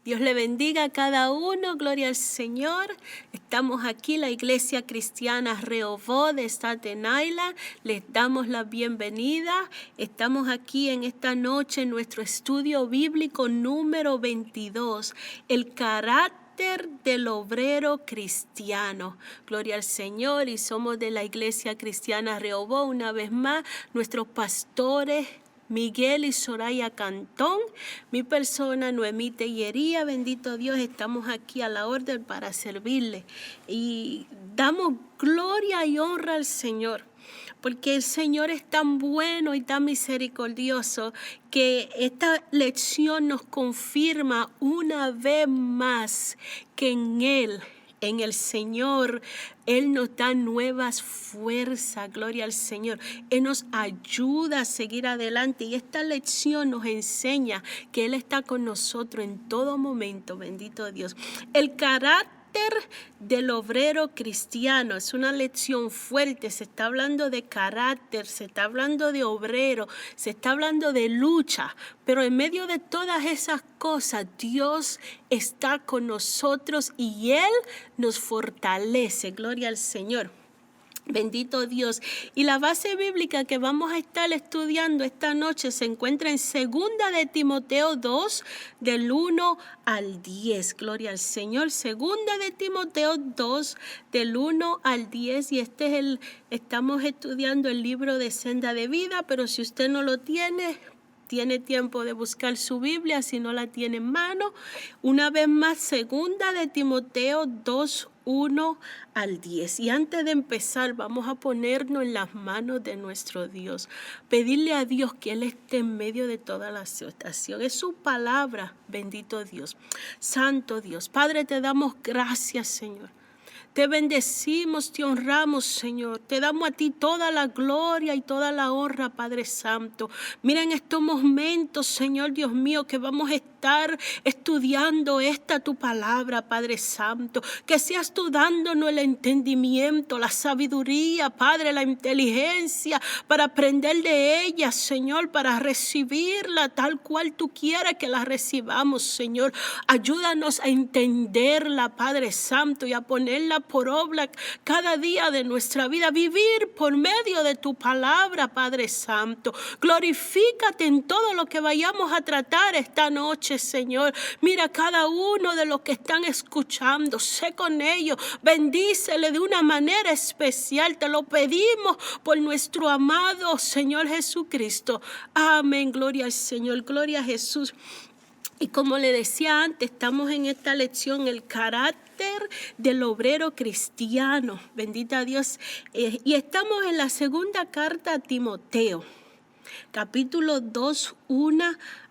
Dios le bendiga a cada uno, gloria al Señor. Estamos aquí, la Iglesia Cristiana Rehoboth de Staten Island. Les damos la bienvenida. Estamos aquí en esta noche en nuestro estudio bíblico número 22, el carácter del obrero cristiano. Gloria al Señor, y somos de la Iglesia Cristiana Rehoboth. Una vez más, nuestros pastores Miguel y Soraya Cantón, mi persona Noemí Tellería, bendito Dios, estamos aquí a la orden para servirle y damos gloria y honra al Señor, porque el Señor es tan bueno y tan misericordioso que esta lección nos confirma una vez más que en el Señor, Él nos da nuevas fuerzas, gloria al Señor. Él nos ayuda a seguir adelante y esta lección nos enseña que Él está con nosotros en todo momento, bendito Dios. El carácter del obrero cristiano es una lección fuerte. Se está hablando de carácter, se está hablando de obrero, se está hablando de lucha, pero en medio de todas esas cosas Dios está con nosotros y Él nos fortalece, gloria al Señor. Bendito Dios. Y la base bíblica que vamos a estar estudiando esta noche se encuentra en 2 de Timoteo 2, del 1 al 10. Gloria al Señor. 2 de Timoteo 2, del 1 al 10. Y estamos estudiando el libro de Senda de Vida, pero si usted no lo tiene tiempo de buscar su Biblia, si no la tiene en mano. Una vez más, 2 de Timoteo 2, 1 al 10. Y antes de empezar, vamos a ponernos en las manos de nuestro Dios. Pedirle a Dios que Él esté en medio de toda la situación. Es su palabra, bendito Dios. Santo Dios. Padre, te damos gracias, Señor. Te bendecimos, te honramos, Señor. Te damos a ti toda la gloria y toda la honra, Padre Santo. Mira en estos momentos, Señor Dios mío, que vamos a estar estudiando tu palabra, Padre Santo. Que seas tú dándonos el entendimiento, la sabiduría, Padre, la inteligencia para aprender de ella, Señor, para recibirla tal cual tú quieras que la recibamos, Señor. Ayúdanos a entenderla, Padre Santo, y a ponerla por obra cada día de nuestra vida, vivir por medio de tu palabra, Padre Santo. Glorifícate en todo lo que vayamos a tratar esta noche, Señor. Mira cada uno de los que están escuchando, sé con ellos, bendícele de una manera especial, te lo pedimos por nuestro amado Señor Jesucristo. Amén, gloria al Señor, gloria a Jesús. Y como le decía antes, estamos en esta lección, el carácter del obrero cristiano, bendita Dios. Y estamos en la segunda carta a Timoteo, capítulo 2, 1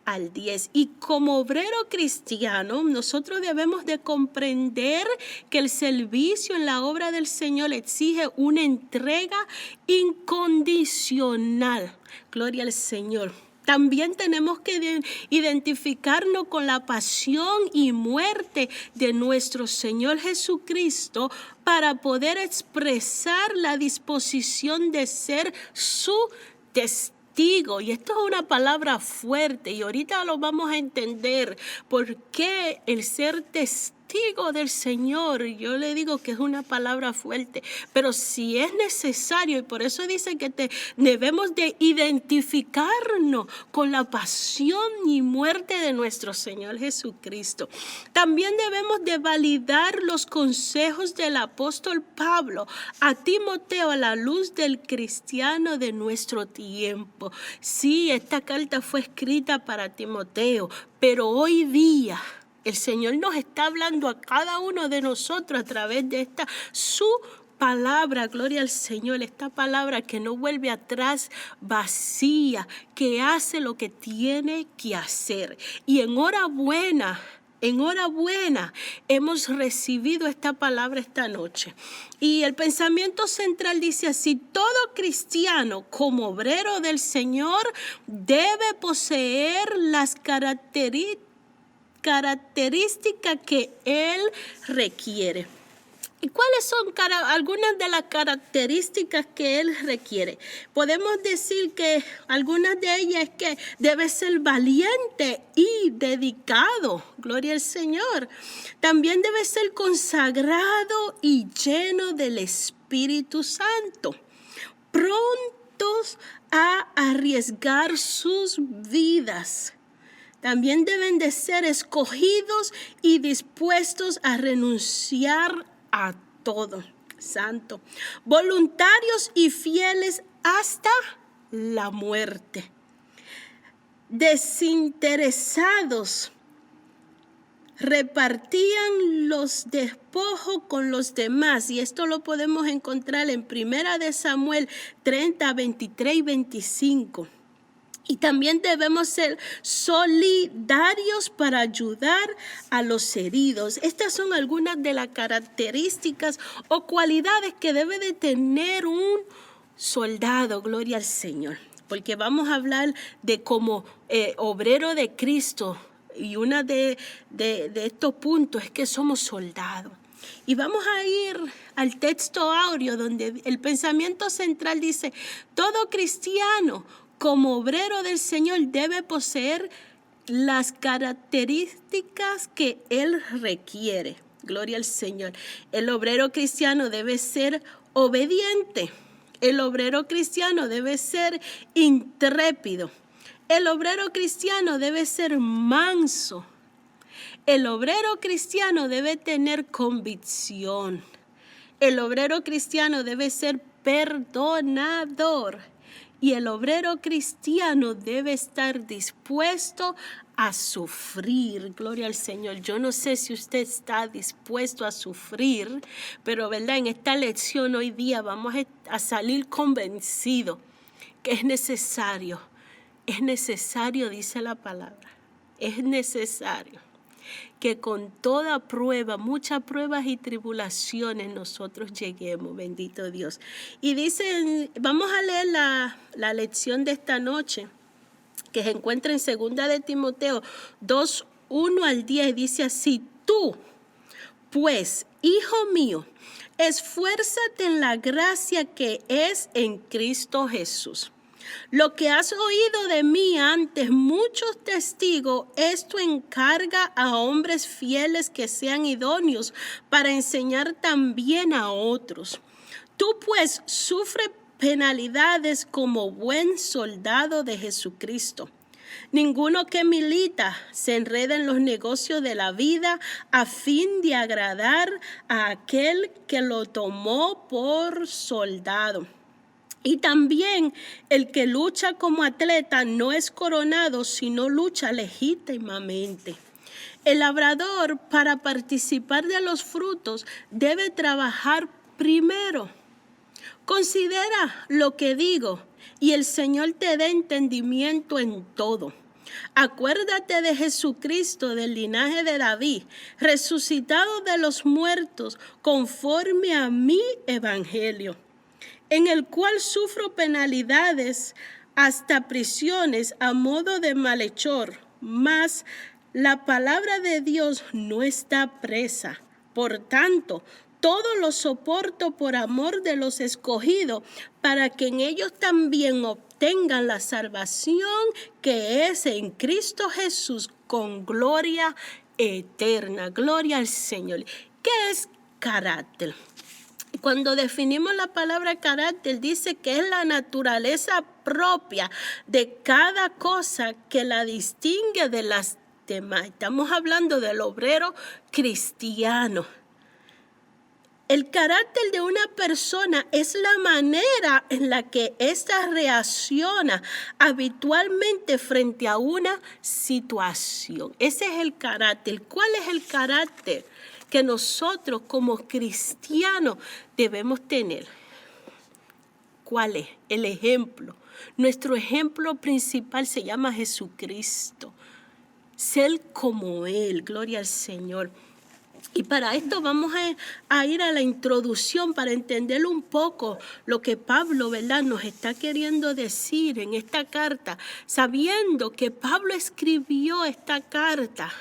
al 10. Y como obrero cristiano, nosotros debemos de comprender que el servicio en la obra del Señor exige una entrega incondicional. Gloria al Señor. También tenemos que identificarnos con la pasión y muerte de nuestro Señor Jesucristo para poder expresar la disposición de ser su testigo. Y esto es una palabra fuerte y ahorita lo vamos a entender por qué el ser testigo del Señor, yo le digo que es una palabra fuerte, pero si es necesario, y por eso dice que debemos de identificarnos con la pasión y muerte de nuestro Señor Jesucristo. También debemos de validar los consejos del apóstol Pablo a Timoteo a la luz del cristiano de nuestro tiempo. Sí, esta carta fue escrita para Timoteo, pero hoy día el Señor nos está hablando a cada uno de nosotros a través de su palabra, gloria al Señor, esta palabra que no vuelve atrás vacía, que hace lo que tiene que hacer. Y enhorabuena, hemos recibido esta palabra esta noche. Y el pensamiento central dice así: todo cristiano como obrero del Señor debe poseer las características que Él requiere. ¿Y cuáles son algunas de las características que Él requiere? Podemos decir que algunas de ellas es que debe ser valiente y dedicado. Gloria al Señor. También debe ser consagrado y lleno del Espíritu Santo. Prontos a arriesgar sus vidas. También deben de ser escogidos y dispuestos a renunciar a todo. Santo. Voluntarios y fieles hasta la muerte. Desinteresados. Repartían los despojos con los demás. Y esto lo podemos encontrar en 1 de Samuel 30, 23 y 25. Y también debemos ser solidarios para ayudar a los heridos. Estas son algunas de las características o cualidades que debe de tener un soldado, gloria al Señor. Porque vamos a hablar de como obrero de Cristo. Y uno de estos puntos es que somos soldados. Y vamos a ir al texto áureo donde el pensamiento central dice, todo cristiano como obrero del Señor debe poseer las características que Él requiere. Gloria al Señor. El obrero cristiano debe ser obediente. El obrero cristiano debe ser intrépido. El obrero cristiano debe ser manso. El obrero cristiano debe tener convicción. El obrero cristiano debe ser perdonador. Y el obrero cristiano debe estar dispuesto a sufrir. Gloria al Señor. Yo no sé si usted está dispuesto a sufrir, pero verdad, en esta lección hoy día vamos a salir convencidos que es necesario, dice la palabra, es necesario que con toda prueba, muchas pruebas y tribulaciones nosotros lleguemos, bendito Dios. Y dice, vamos a leer la lección de esta noche, que se encuentra en 2 de Timoteo 2, 1 al 10, dice así, tú, pues, hijo mío, esfuérzate en la gracia que es en Cristo Jesús. Lo que has oído de mí antes muchos testigos, esto encarga a hombres fieles que sean idóneos para enseñar también a otros. Tú pues sufre penalidades como buen soldado de Jesucristo. Ninguno que milita se enreda en los negocios de la vida a fin de agradar a aquel que lo tomó por soldado. Y también el que lucha como atleta no es coronado, sino lucha legítimamente. El labrador, para participar de los frutos, debe trabajar primero. Considera lo que digo, y el Señor te dé entendimiento en todo. Acuérdate de Jesucristo, del linaje de David, resucitado de los muertos, conforme a mi evangelio, en el cual sufro penalidades hasta prisiones a modo de malhechor, mas la palabra de Dios no está presa. Por tanto, todo lo soporto por amor de los escogidos, para que en ellos también obtengan la salvación que es en Cristo Jesús con gloria eterna. Gloria al Señor. ¿Qué es carácter? Cuando definimos la palabra carácter, dice que es la naturaleza propia de cada cosa que la distingue de las demás. Estamos hablando del obrero cristiano. El carácter de una persona es la manera en la que ésta reacciona habitualmente frente a una situación. Ese es el carácter. ¿Cuál es el carácter que nosotros como cristianos debemos tener? ¿Cuál es? El ejemplo. Nuestro ejemplo principal se llama Jesucristo. Ser como Él, gloria al Señor. Y para esto vamos a ir a la introducción para entender un poco lo que Pablo, ¿verdad?, nos está queriendo decir en esta carta, sabiendo que Pablo escribió esta carta.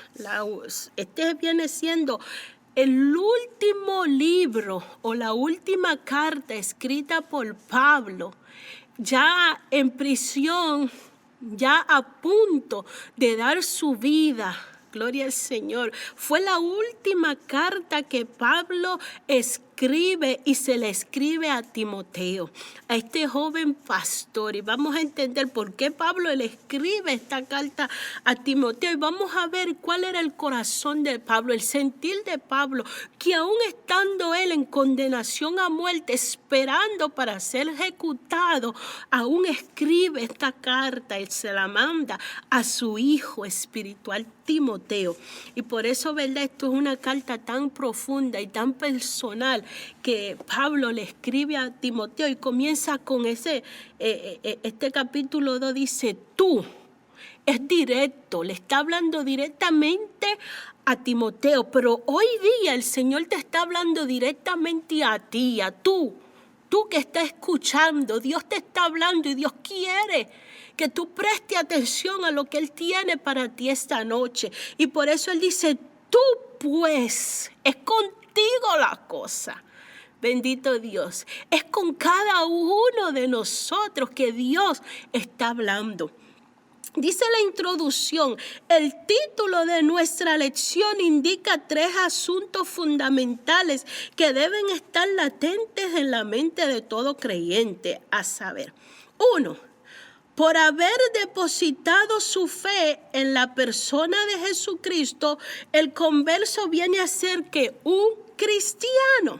Este viene siendo el último libro o la última carta escrita por Pablo, ya en prisión, ya a punto de dar su vida. Gloria al Señor. Fue la última carta que Pablo escribe y se le escribe a Timoteo, a este joven pastor. Y vamos a entender por qué Pablo le escribe esta carta a Timoteo. Y vamos a ver cuál era el corazón de Pablo, el sentir de Pablo, que aún estando él en condenación a muerte, esperando para ser ejecutado, aún escribe esta carta y se la manda a su hijo espiritual Timoteo. Y por eso, ¿verdad? Esto es una carta tan profunda y tan personal que Pablo le escribe a Timoteo y comienza con este capítulo 2, dice tú. Es directo, le está hablando directamente a Timoteo, pero hoy día el Señor te está hablando directamente a ti, a tú que estás escuchando. Dios te está hablando y Dios quiere que tú prestes atención a lo que Él tiene para ti esta noche. Y por eso Él dice, tú pues, es contigo la cosa. Bendito Dios, es con cada uno de nosotros que Dios está hablando. Dice la introducción, el título de nuestra lección indica 3 asuntos fundamentales que deben estar latentes en la mente de todo creyente, a saber, 1. Por haber depositado su fe en la persona de Jesucristo, el converso viene a ser que un cristiano.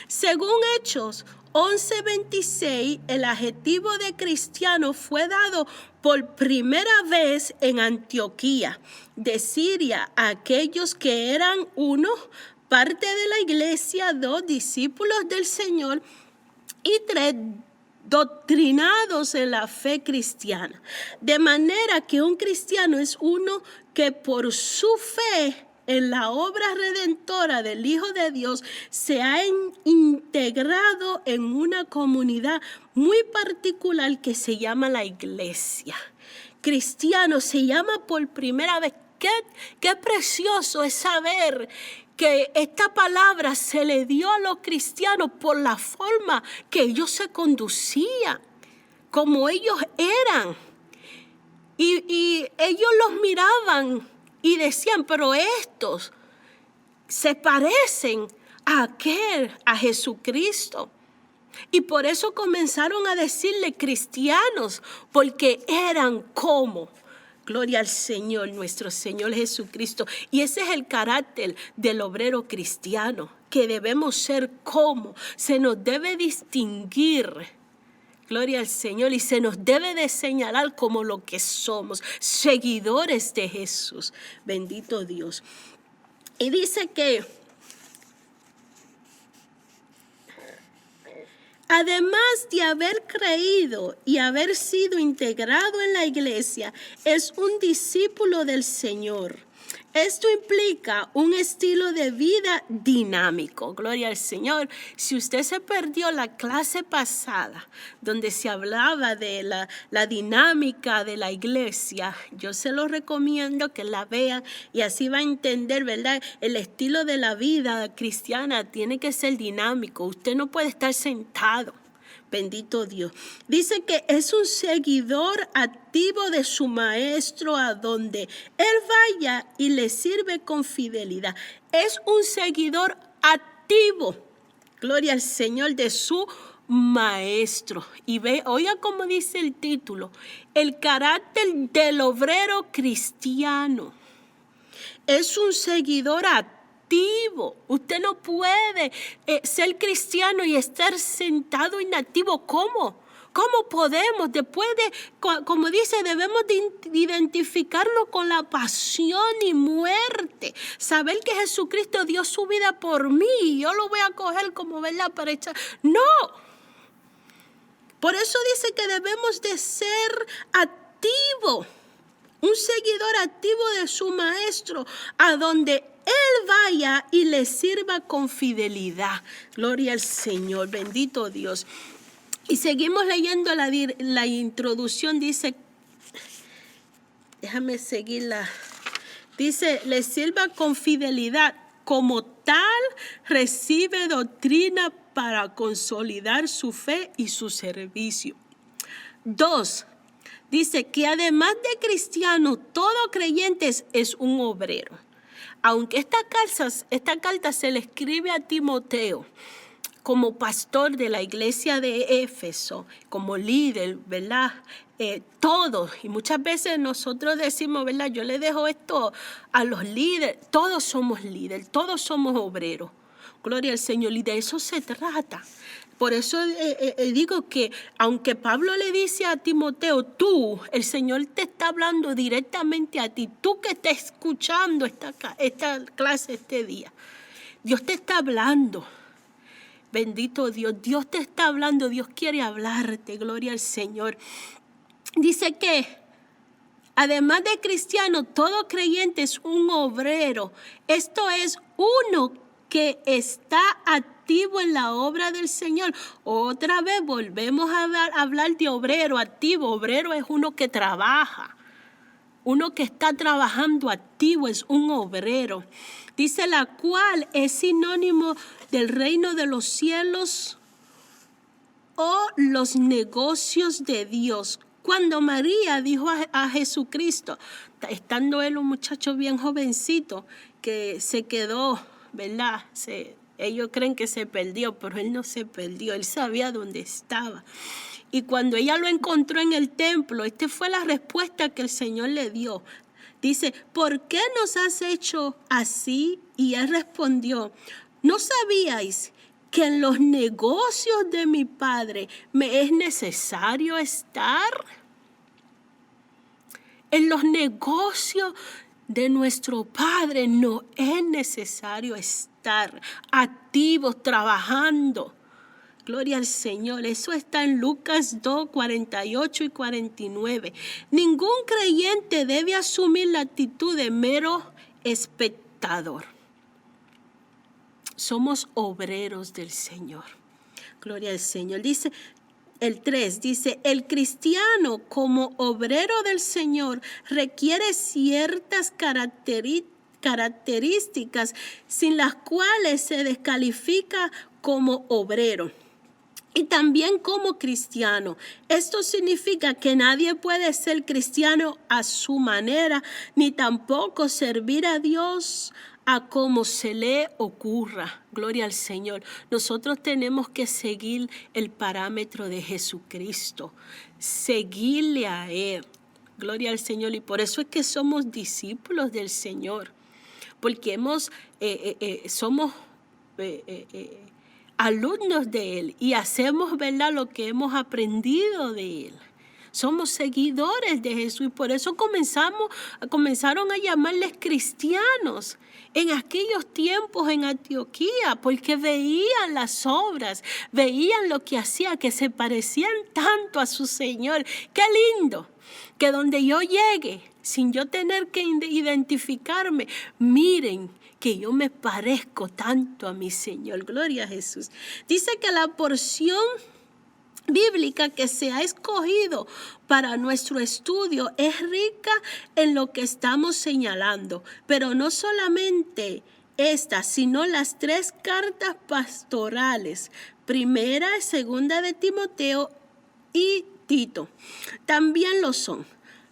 Según Hechos 11:26, el adjetivo de cristiano fue dado por primera vez en Antioquía de Siria a aquellos que eran 1, parte de la iglesia, 2, discípulos del Señor y 3, doctrinados en la fe cristiana. De manera que un cristiano es uno que por su fe en la obra redentora del Hijo de Dios se ha integrado en una comunidad muy particular que se llama la iglesia. Cristiano se llama por primera vez. Qué precioso es saber que esta palabra se le dio a los cristianos por la forma que ellos se conducían, como ellos eran. Y ellos los miraban y decían, pero estos se parecen a Jesucristo. Y por eso comenzaron a decirle cristianos, porque eran como. Gloria al Señor, nuestro Señor Jesucristo. Y ese es el carácter del obrero cristiano, que debemos ser como. Se nos debe distinguir. Gloria al Señor. Y se nos debe de señalar como lo que somos, seguidores de Jesús. Bendito Dios. Y dice que además de haber creído y haber sido integrado en la iglesia, es un discípulo del Señor. Esto implica un estilo de vida dinámico. Gloria al Señor. Si usted se perdió la clase pasada, donde se hablaba de la dinámica de la iglesia, yo se lo recomiendo que la vean y así va a entender, ¿verdad? El estilo de la vida cristiana tiene que ser dinámico. Usted no puede estar sentado. Bendito Dios. Dice que es un seguidor activo de su maestro a donde él vaya y le sirve con fidelidad. Es un seguidor activo. Gloria al Señor, de su maestro. Y oiga cómo dice el título, el carácter del obrero cristiano. Es un seguidor activo. Usted no puede ser cristiano y estar sentado inactivo. ¿Cómo? ¿Cómo podemos? Después como dice, debemos de identificarlo con la pasión y muerte. Saber que Jesucristo dio su vida por mí y yo lo voy a coger como, ¿verdad? Para echar. No. Por eso dice que debemos de ser activos. Un seguidor activo de su maestro, a donde él vaya y le sirva con fidelidad. Gloria al Señor, bendito Dios. Y seguimos leyendo la introducción, dice, déjame seguirla. Dice, le sirva con fidelidad como tal recibe doctrina para consolidar su fe y su servicio. 2. Dice que además de cristiano, todo creyente es un obrero. Aunque esta carta se le escribe a Timoteo como pastor de la iglesia de Éfeso, como líder, ¿verdad? Todos, y muchas veces nosotros decimos, ¿verdad? Yo le dejo esto a los líderes. Todos somos líderes, todos somos obreros. Gloria al Señor, y de eso se trata. Por eso digo que aunque Pablo le dice a Timoteo, tú, el Señor te está hablando directamente a ti, tú que estás escuchando esta clase este día. Dios te está hablando. Bendito Dios, Dios te está hablando, Dios quiere hablarte, gloria al Señor. Dice que además de cristiano, todo creyente es un obrero. Esto es uno que está activo en la obra del Señor. Otra vez volvemos a hablar de obrero activo. Obrero es uno que trabaja. Uno que está trabajando activo es un obrero. Dice la cual es sinónimo del reino de los cielos o los negocios de Dios. Cuando María dijo a Jesucristo, estando él un muchacho bien jovencito, que se quedó, ¿verdad? Ellos creen que se perdió, pero él no se perdió, él sabía dónde estaba. Y cuando ella lo encontró en el templo, esta fue la respuesta que el Señor le dio. Dice, ¿por qué nos has hecho así? Y él respondió, ¿no sabíais que en los negocios de mi Padre me es necesario estar? En los negocios de nuestro Padre no es necesario estar activos, trabajando. Gloria al Señor. Eso está en Lucas 2, 48 y 49. Ningún creyente debe asumir la actitud de mero espectador. Somos obreros del Señor. Gloria al Señor. Dice el 3, dice, el cristiano como obrero del Señor requiere ciertas características sin las cuales se descalifica como obrero. Y también como cristiano. Esto significa que nadie puede ser cristiano a su manera, ni tampoco servir a Dios a como se le ocurra. Gloria al Señor. Nosotros tenemos que seguir el parámetro de Jesucristo. Seguirle a Él. Gloria al Señor. Y por eso es que somos discípulos del Señor. Porque somos alumnos de Él y hacemos, ¿verdad?, lo que hemos aprendido de Él. Somos seguidores de Jesús y por eso comenzaron a llamarles cristianos en aquellos tiempos en Antioquía, porque veían las obras, veían lo que hacía, que se parecían tanto a su Señor. ¡Qué lindo! Que donde yo llegue, sin yo tener que identificarme, miren que yo me parezco tanto a mi Señor. Gloria a Jesús. Dice que la porción bíblica que se ha escogido para nuestro estudio es rica en lo que estamos señalando, pero no solamente esta, sino las 3 cartas pastorales, primera, segunda de Timoteo y Tito, también lo son.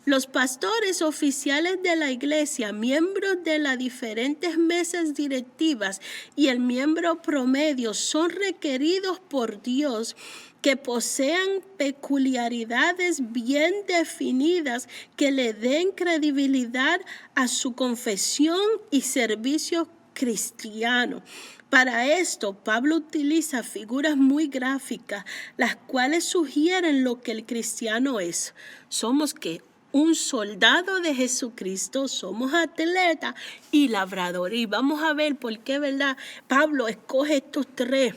Los pastores oficiales de la iglesia, miembros de las diferentes mesas directivas y el miembro promedio son requeridos por Dios que posean peculiaridades bien definidas que le den credibilidad a su confesión y servicio cristiano. Para esto, Pablo utiliza figuras muy gráficas, las cuales sugieren lo que el cristiano es. Somos ¿qué? Un soldado de Jesucristo, somos atletas y labradores. Y vamos a ver por qué, ¿verdad? Pablo escoge estos tres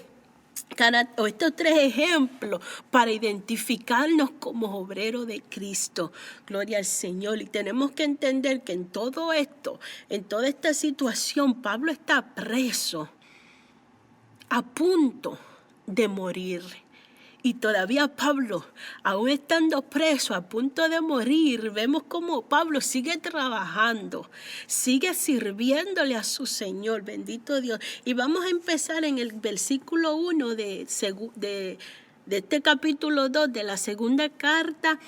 ejemplos para identificarnos como obreros de Cristo. Gloria al Señor. Y tenemos que entender que en todo esto, en toda esta situación, Pablo está preso, a punto de morir. Y todavía Pablo, aún estando preso, a punto de morir, vemos como Pablo sigue trabajando, sigue sirviéndole a su Señor, bendito Dios. Y vamos a empezar en el versículo 1 de este capítulo 2 de la segunda carta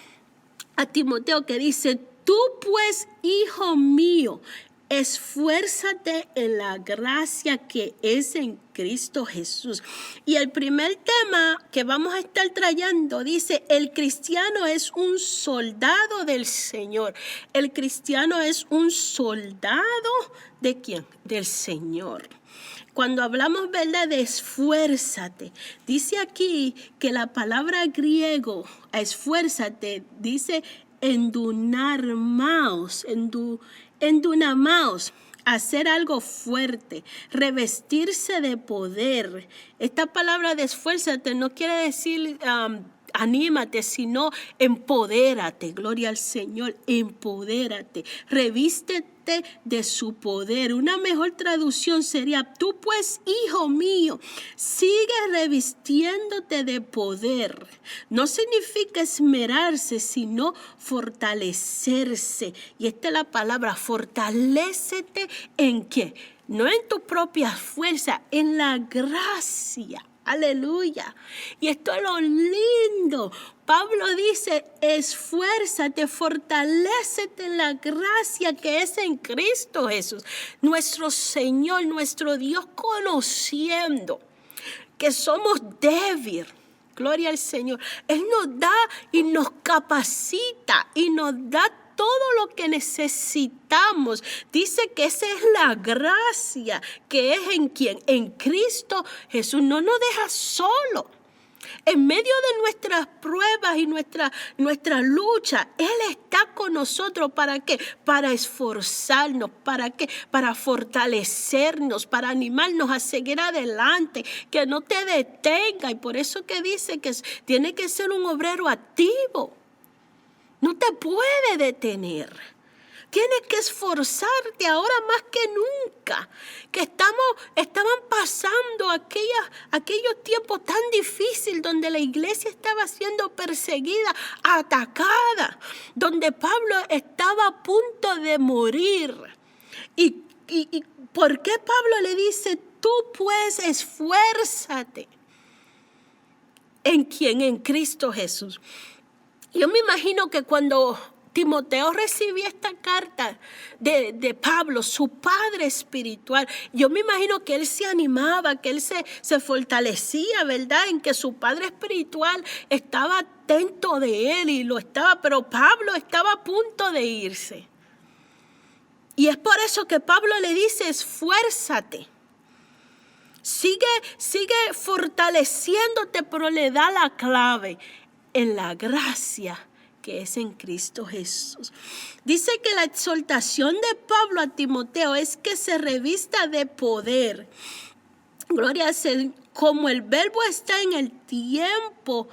a Timoteo, que dice: tú pues, hijo mío, esfuérzate en la gracia que es en Cristo Jesús. Y el primer tema que vamos a estar trayendo dice: el cristiano es un soldado del Señor. El cristiano es un soldado ¿de quién? Del Señor. Cuando hablamos, ¿verdad?, de esfuérzate, dice aquí que la palabra griego, esfuérzate, dice endunamaos, hacer algo fuerte, revestirse de poder. Esta palabra de esfuérzate no quiere decir anímate, sino empodérate. Gloria al Señor, empodérate, revístete de su poder. Una mejor traducción sería: tú pues, hijo mío, sigue revistiéndote de poder. No significa esmerarse, sino fortalecerse. Y esta es la palabra: fortalécete. ¿En qué? No en tu propia fuerza, en la gracia. Aleluya. Y esto es lo lindo. Pablo dice: esfuérzate, fortalécete en la gracia que es en Cristo Jesús, nuestro Señor, nuestro Dios, conociendo que somos débiles. Gloria al Señor. Él nos da y nos capacita y nos da todo lo que necesitamos. Dice que esa es la gracia que es en ¿quién? En Cristo Jesús. No nos deja solo. En medio de nuestras pruebas y nuestra lucha, Él está con nosotros. ¿Para qué? Para esforzarnos. ¿Para qué? Para fortalecernos, para animarnos a seguir adelante, que no te detenga. Y por eso que dice que tiene que ser un obrero activo. No te puede detener. Tienes que esforzarte ahora más que nunca. Que estaban pasando aquellos tiempos tan difíciles donde la iglesia estaba siendo perseguida, atacada, donde Pablo estaba a punto de morir. ¿Y por qué Pablo le dice: tú pues esfuérzate? ¿En quién? En Cristo Jesús. Yo me imagino que cuando Timoteo recibía esta carta de Pablo, su padre espiritual, yo me imagino que él se animaba, que él se fortalecía, ¿verdad?, en que su padre espiritual estaba atento de él y lo estaba, pero Pablo estaba a punto de irse. Y es por eso que Pablo le dice: esfuérzate. Sigue fortaleciéndote, pero le da la clave: en la gracia que es en Cristo Jesús. Dice que la exhortación de Pablo a Timoteo es que se revista de poder. Gloria al Señor. Como el verbo está en el tiempo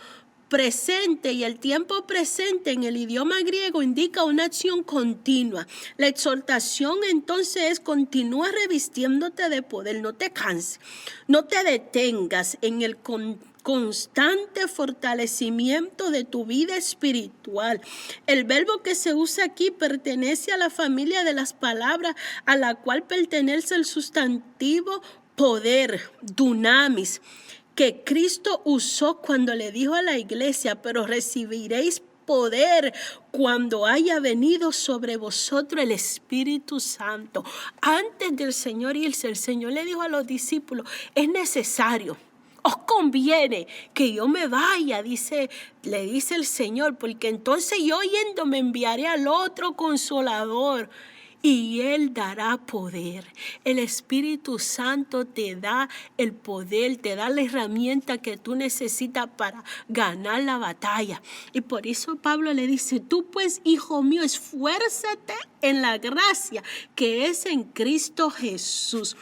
presente, y el tiempo presente en el idioma griego indica una acción continua. La exhortación entonces es: continúa revistiéndote de poder, no te canses, no te detengas en el constante fortalecimiento de tu vida espiritual. El verbo que se usa aquí pertenece a la familia de las palabras a la cual pertenece el sustantivo poder, dunamis, que Cristo usó cuando le dijo a la iglesia: pero recibiréis poder cuando haya venido sobre vosotros el Espíritu Santo. Antes del Señor irse, el Señor le dijo a los discípulos: es necesario, os conviene que yo me vaya, le dice el Señor, porque entonces yo yendo me enviaré al otro Consolador y Él dará poder. El Espíritu Santo te da el poder, te da la herramienta que tú necesitas para ganar la batalla. Y por eso Pablo le dice: tú pues, hijo mío, esfuérzate en la gracia que es en Cristo Jesús.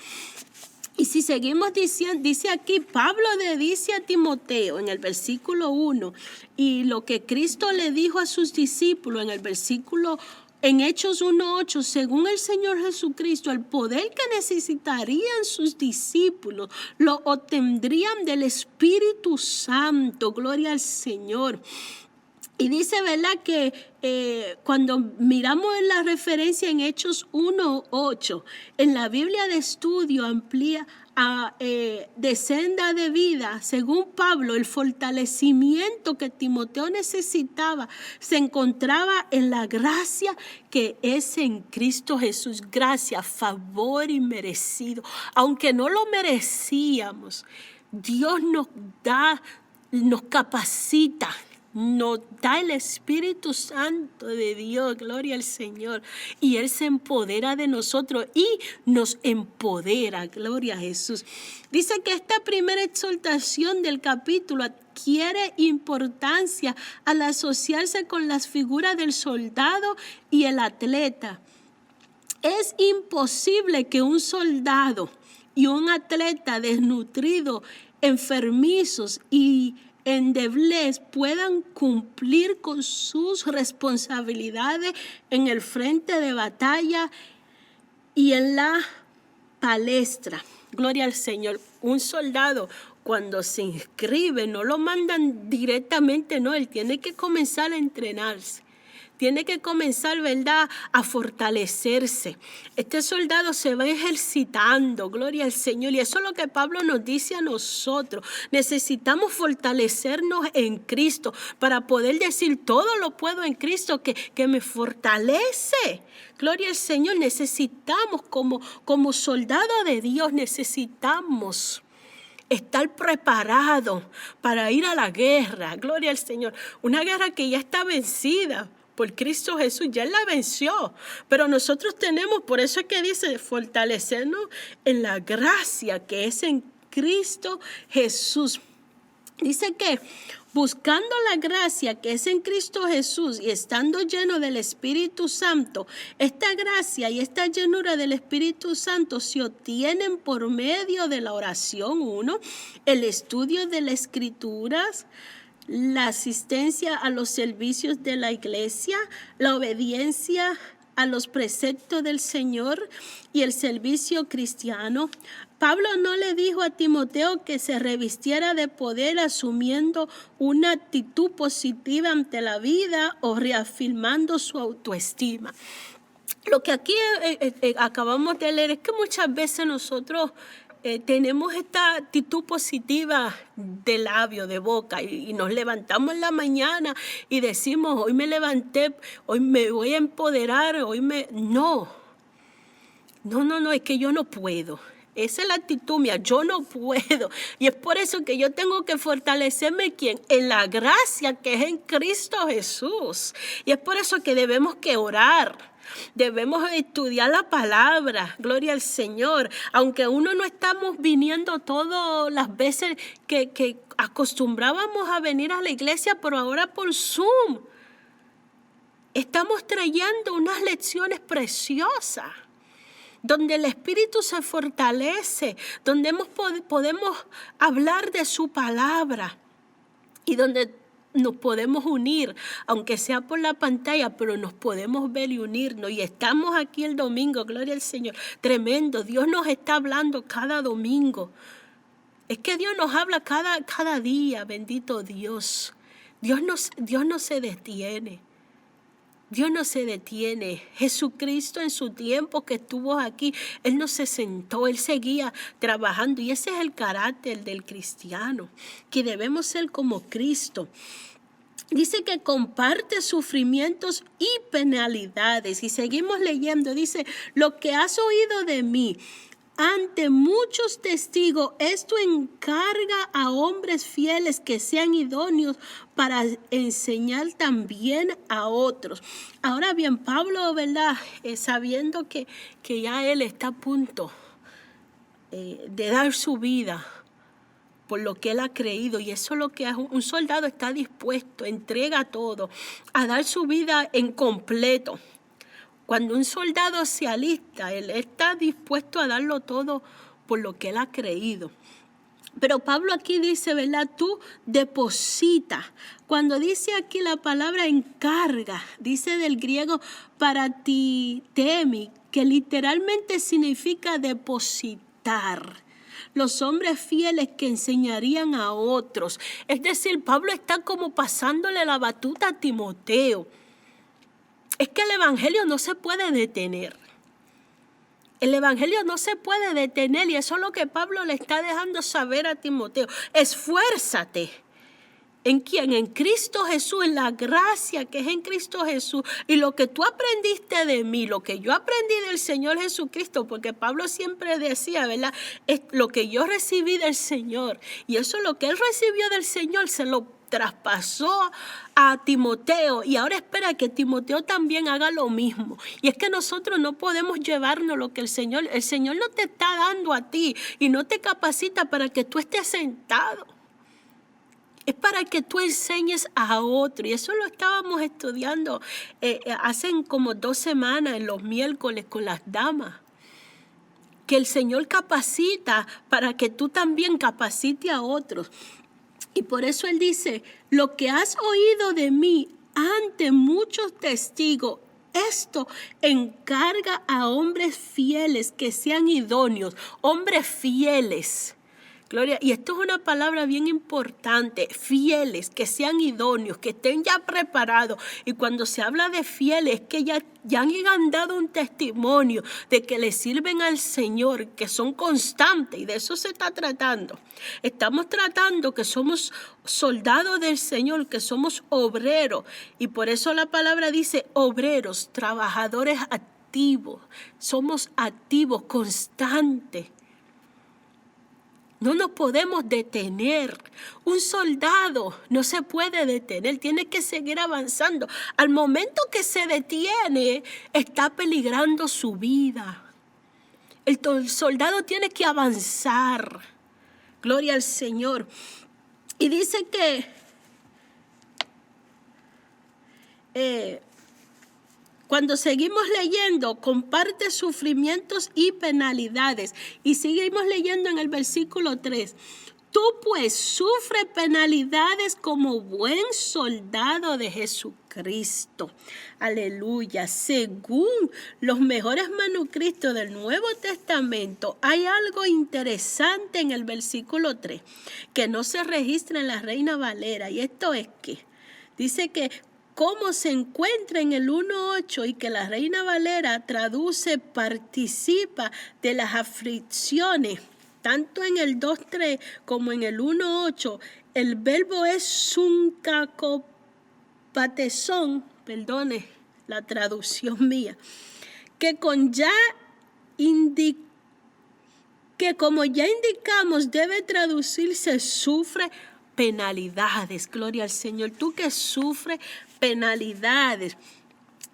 Y si seguimos diciendo, dice aquí, Pablo le dice a Timoteo en el versículo 1, y lo que Cristo le dijo a sus discípulos en el versículo en Hechos 1:8, según el Señor Jesucristo, el poder que necesitarían sus discípulos lo obtendrían del Espíritu Santo. Gloria al Señor. Y dice, ¿verdad?, que cuando miramos en la referencia en Hechos 1:8, en la Biblia de estudio amplía de senda de vida, según Pablo, el fortalecimiento que Timoteo necesitaba se encontraba en la gracia que es en Cristo Jesús. Gracia, favor inmerecido. Aunque no lo merecíamos, Dios nos da, nos capacita, nos da el Espíritu Santo de Dios, gloria al Señor, y Él se empodera de nosotros y nos empodera, gloria a Jesús. Dice que esta primera exhortación del capítulo adquiere importancia al asociarse con las figuras del soldado y el atleta. Es imposible que un soldado y un atleta desnutrido, enfermizos y endebles puedan cumplir con sus responsabilidades en el frente de batalla y en la palestra. Gloria al Señor. Un soldado, cuando se inscribe, no lo mandan directamente, no, él tiene que comenzar a entrenarse. Tiene que comenzar, ¿verdad?, a fortalecerse. Este soldado se va ejercitando, gloria al Señor. Y eso es lo que Pablo nos dice a nosotros. Necesitamos fortalecernos en Cristo para poder decir, todo lo puedo en Cristo que me fortalece. Gloria al Señor. Necesitamos, como soldado de Dios, necesitamos estar preparado para ir a la guerra. Gloria al Señor. Una guerra que ya está vencida por Cristo Jesús, ya Él la venció. Pero nosotros tenemos, por eso es que dice, fortalecernos en la gracia que es en Cristo Jesús. Dice que buscando la gracia que es en Cristo Jesús y estando lleno del Espíritu Santo, esta gracia y esta llenura del Espíritu Santo se obtienen por medio de la oración, el estudio de las Escrituras, la asistencia a los servicios de la iglesia, la obediencia a los preceptos del Señor y el servicio cristiano. Pablo no le dijo a Timoteo que se revistiera de poder asumiendo una actitud positiva ante la vida o reafirmando su autoestima. Lo que aquí acabamos de leer es que muchas veces nosotros tenemos esta actitud positiva de labio, de boca, y nos levantamos en la mañana y decimos, hoy me levanté, hoy me voy a empoderar, No, es que yo no puedo. Esa es la actitud mía, yo no puedo. Y es por eso que yo tengo que fortalecerme, ¿quién? En la gracia que es en Cristo Jesús. Y es por eso que debemos que orar. Debemos estudiar la palabra, gloria al Señor. Aunque uno no estamos viniendo todas las veces que acostumbrábamos a venir a la iglesia, pero ahora por Zoom estamos trayendo unas lecciones preciosas, donde el Espíritu se fortalece, donde podemos hablar de su palabra y donde nos podemos unir, aunque sea por la pantalla, pero nos podemos ver y unirnos. Y estamos aquí el domingo, gloria al Señor. Tremendo, Dios nos está hablando cada domingo. Es que Dios nos habla cada día, bendito Dios. Dios no se detiene. Dios no se detiene. Jesucristo en su tiempo que estuvo aquí, Él no se sentó, Él seguía trabajando. Y ese es el carácter del cristiano, que debemos ser como Cristo. Dice que comparte sufrimientos y penalidades. Y seguimos leyendo. Dice, lo que has oído de mí ante muchos testigos, esto encarga a hombres fieles que sean idóneos para enseñar también a otros. Ahora bien, Pablo, ¿verdad? Sabiendo que ya él está a punto de dar su vida por lo que él ha creído, y eso es lo que un soldado está dispuesto, entrega todo, a dar su vida en completo. Cuando un soldado se alista, él está dispuesto a darlo todo por lo que él ha creído. Pero Pablo aquí dice, ¿verdad? Tú deposita. Cuando dice aquí la palabra encarga, dice del griego paratitemi, que literalmente significa depositar. Los hombres fieles que enseñarían a otros. Es decir, Pablo está como pasándole la batuta a Timoteo. Es que el evangelio no se puede detener. El evangelio no se puede detener y eso es lo que Pablo le está dejando saber a Timoteo. Esfuérzate. ¿En quién? En Cristo Jesús, en la gracia que es en Cristo Jesús. Y lo que tú aprendiste de mí, lo que yo aprendí del Señor Jesucristo, porque Pablo siempre decía, ¿verdad? Es lo que yo recibí del Señor. Y eso es lo que él recibió del Señor, se lo traspasó a Timoteo y ahora espera que Timoteo también haga lo mismo. Y es que nosotros no podemos llevarnos lo que el Señor no te está dando a ti y no te capacita para que tú estés sentado. Es para que tú enseñes a otro. Y eso lo estábamos estudiando hace como 2 semanas, en los miércoles con las damas. Que el Señor capacita para que tú también capacites a otros. Y por eso Él dice, lo que has oído de mí ante muchos testigos, esto encarga a hombres fieles que sean idóneos, hombres fieles. Gloria, y esto es una palabra bien importante, fieles, que sean idóneos, que estén ya preparados. Y cuando se habla de fieles, que ya han dado un testimonio de que le sirven al Señor, que son constantes, y de eso se está tratando. Estamos tratando que somos soldados del Señor, que somos obreros, y por eso la palabra dice obreros, trabajadores activos. Somos activos, constantes. No nos podemos detener. Un soldado no se puede detener, tiene que seguir avanzando. Al momento que se detiene, está peligrando su vida. El soldado tiene que avanzar. Gloria al Señor. Y dice que cuando seguimos leyendo, comparte sufrimientos y penalidades. Y seguimos leyendo en el versículo 3. Tú pues sufre penalidades como buen soldado de Jesucristo. Aleluya. Según los mejores manuscritos del Nuevo Testamento, hay algo interesante en el versículo 3 que no se registra en la Reina Valera. Y esto es que dice que cómo se encuentra en el 1.8 y que la Reina Valera traduce participa de las aflicciones, tanto en el 2.3 como en el 1.8, el verbo es sunkakopatezón, perdone la traducción mía, que como ya indicamos debe traducirse sufre penalidades. Gloria al Señor. Tú que sufres penalidades.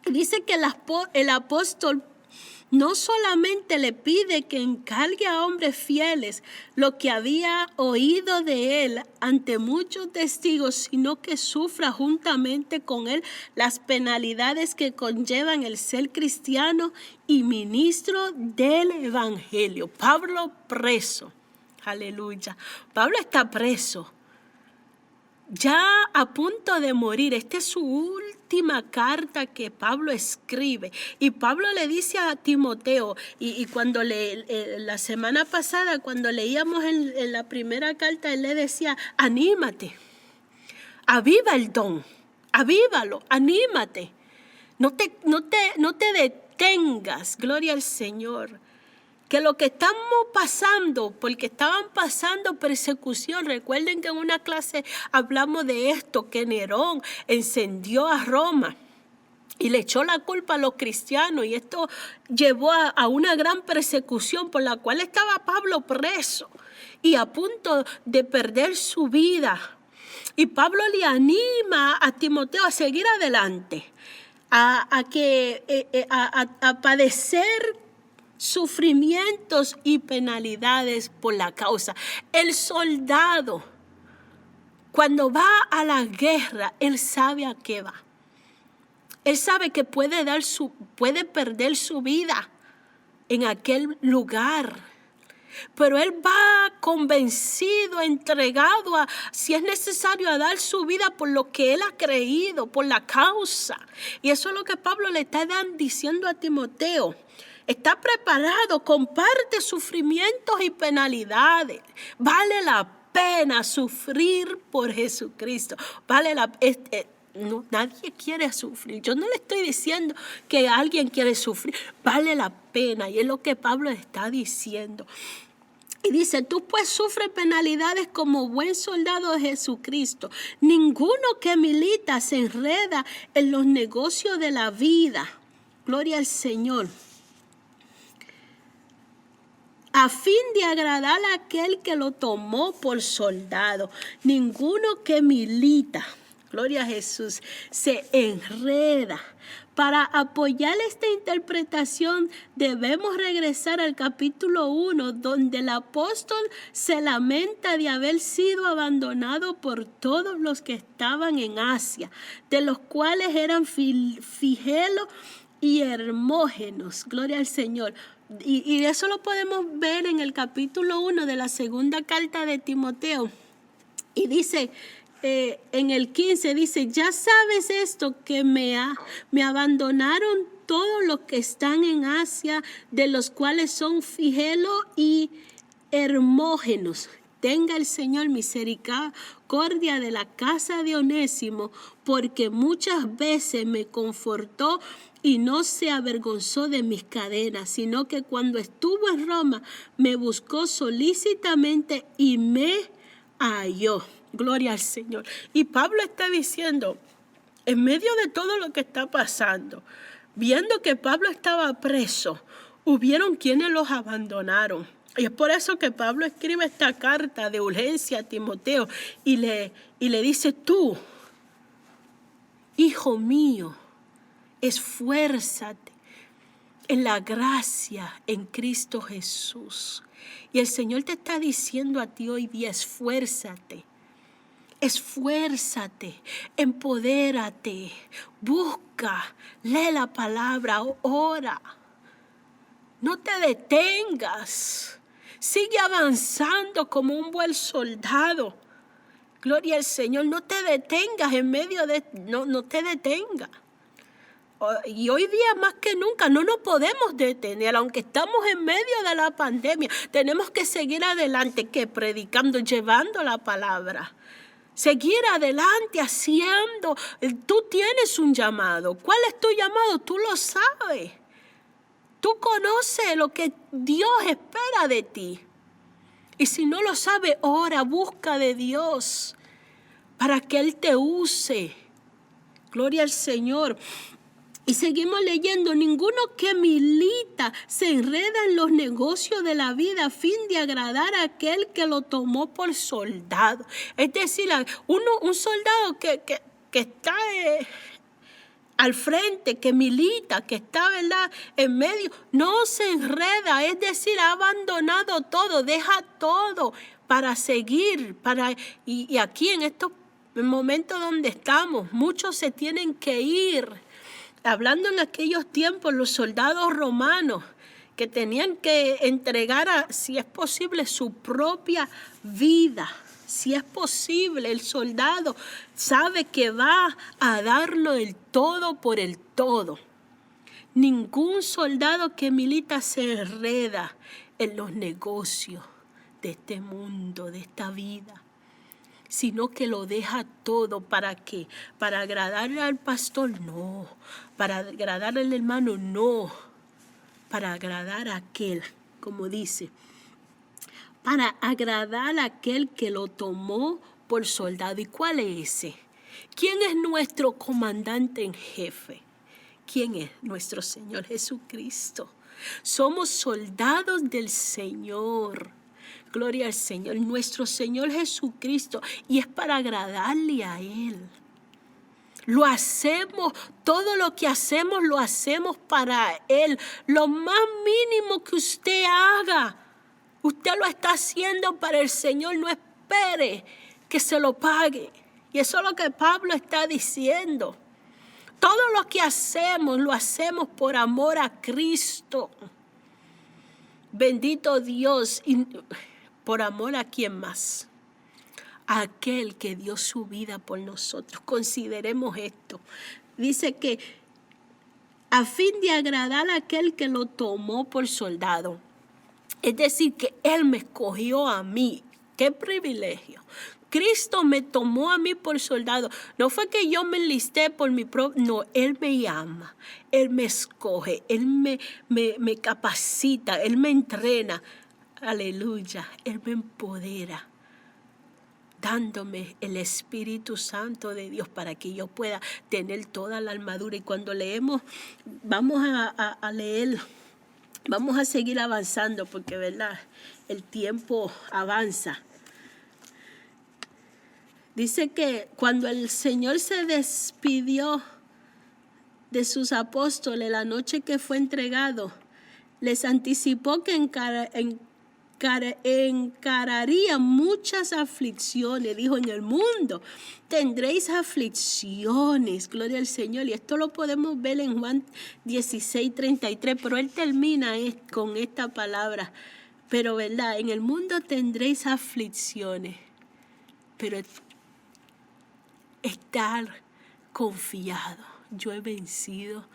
Dice que el apóstol no solamente le pide que encargue a hombres fieles lo que había oído de él ante muchos testigos, sino que sufra juntamente con él las penalidades que conllevan el ser cristiano y ministro del evangelio. Pablo preso. Aleluya. Pablo está preso. Ya a punto de morir. Esta es su última carta que Pablo escribe. Y Pablo le dice a Timoteo, y cuando la semana pasada, cuando leíamos en la primera carta, él le decía, anímate, aviva el don, avívalo, anímate. No te detengas, gloria al Señor. Que lo que estamos pasando, porque estaban pasando persecución. Recuerden que en una clase hablamos de esto, que Nerón encendió a Roma y le echó la culpa a los cristianos. Y esto llevó a una gran persecución por la cual estaba Pablo preso y a punto de perder su vida. Y Pablo le anima a Timoteo a seguir adelante, a padecer sufrimientos y penalidades por la causa. El soldado, cuando va a la guerra, él sabe a qué va. Él sabe que puede perder su vida en aquel lugar. Pero él va convencido, entregado si es necesario, a dar su vida por lo que él ha creído, por la causa. Y eso es lo que Pablo le está diciendo a Timoteo. Está preparado, comparte sufrimientos y penalidades. Vale la pena sufrir por Jesucristo. No, nadie quiere sufrir. Yo no le estoy diciendo que alguien quiere sufrir. Vale la pena. Y es lo que Pablo está diciendo. Y dice, tú pues sufres penalidades como buen soldado de Jesucristo. Ninguno que milita se enreda en los negocios de la vida. Gloria al Señor. A fin de agradar a aquel que lo tomó por soldado. Ninguno que milita, gloria a Jesús, se enreda. Para apoyar esta interpretación debemos regresar al capítulo 1, donde el apóstol se lamenta de haber sido abandonado por todos los que estaban en Asia, de los cuales eran Figelo y Hermógenos. Gloria al Señor. Y eso lo podemos ver en el capítulo 1 de la segunda carta de Timoteo. Y dice, en el 15, dice, ya sabes esto, que me abandonaron todos los que están en Asia, de los cuales son Figelo y Hermógenos. Tenga el Señor misericordia de la casa de Onésimo, porque muchas veces me confortó y no se avergonzó de mis cadenas, sino que cuando estuvo en Roma me buscó solícitamente y me halló. Gloria al Señor. Y Pablo está diciendo, en medio de todo lo que está pasando, viendo que Pablo estaba preso, hubieron quienes los abandonaron. Y es por eso que Pablo escribe esta carta de urgencia a Timoteo y le dice, tú, hijo mío, esfuérzate en la gracia en Cristo Jesús. Y el Señor te está diciendo a ti hoy día, esfuérzate. Esfuérzate, empodérate, busca, lee la palabra, ora. No te detengas. Sigue avanzando como un buen soldado. Gloria al Señor. No te detengas en medio de... No te detengas. Y hoy día más que nunca no nos podemos detener, aunque estamos en medio de la pandemia. Tenemos que seguir adelante, que predicando, llevando la palabra. Seguir adelante, haciendo. Tú tienes un llamado. ¿Cuál es tu llamado? Tú lo sabes. Tú conoces lo que Dios espera de ti. Y si no lo sabes, ora, busca de Dios para que Él te use. Gloria al Señor. Y seguimos leyendo, ninguno que milita se enreda en los negocios de la vida a fin de agradar a aquel que lo tomó por soldado. Es decir, un soldado que está al frente, que milita, que está, ¿verdad?, en medio, no se enreda, es decir, ha abandonado todo, deja todo para seguir, y aquí en estos momentos donde estamos, muchos se tienen que ir. Hablando en aquellos tiempos, los soldados romanos que tenían que entregar, si es posible, su propia vida. Si es posible, el soldado sabe que va a darlo el todo por el todo. Ningún soldado que milita se enreda en los negocios de este mundo, de esta vida, sino que lo deja todo. ¿Para qué? ¿Para agradarle al pastor? No. ¿Para agradarle al hermano? No. Para agradar a aquel, como dice, para agradar a aquel que lo tomó por soldado. ¿Y cuál es ese? ¿Quién es nuestro comandante en jefe? ¿Quién es? Nuestro Señor Jesucristo. Somos soldados del Señor. Gloria al Señor, nuestro Señor Jesucristo. Y es para agradarle a Él. Lo hacemos, todo lo que hacemos lo hacemos para Él. Lo más mínimo que usted haga, usted lo está haciendo para el Señor. No espere que se lo pague. Y eso es lo que Pablo está diciendo. Todo lo que hacemos, lo hacemos por amor a Cristo. Bendito Dios, y por amor a quién más. Aquel que dio su vida por nosotros. Consideremos esto. Dice que a fin de agradar a aquel que lo tomó por soldado. Es decir, que Él me escogió a mí. ¡Qué privilegio! Cristo me tomó a mí por soldado. No fue que yo me enlisté por mi propio. No, Él me llama. Él me escoge. Él me capacita. Él me entrena. Aleluya. Él me empodera, dándome el Espíritu Santo de Dios para que yo pueda tener toda la armadura. Y cuando leemos, vamos a leer, vamos a seguir avanzando porque, ¿verdad?, el tiempo avanza. Dice que cuando el Señor se despidió de sus apóstoles la noche que fue entregado, les anticipó que encararía muchas aflicciones. Dijo, en el mundo tendréis aflicciones, gloria al Señor. Y esto lo podemos ver en Juan 16:33, pero Él termina con esta palabra. Pero, ¿verdad? En el mundo tendréis aflicciones, pero estar confiado. Yo he vencido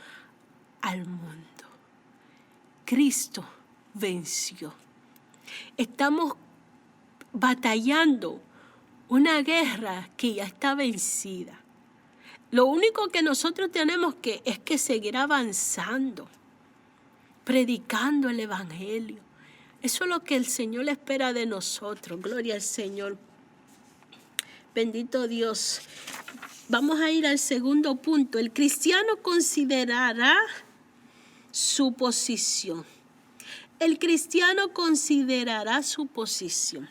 al mundo. Cristo venció. Estamos batallando una guerra que ya está vencida. Lo único que nosotros tenemos es que seguir avanzando, predicando el Evangelio. Eso es lo que el Señor espera de nosotros. Gloria al Señor. Bendito Dios. Vamos a ir al segundo punto. El cristiano considerará su posición. El cristiano considerará su posición.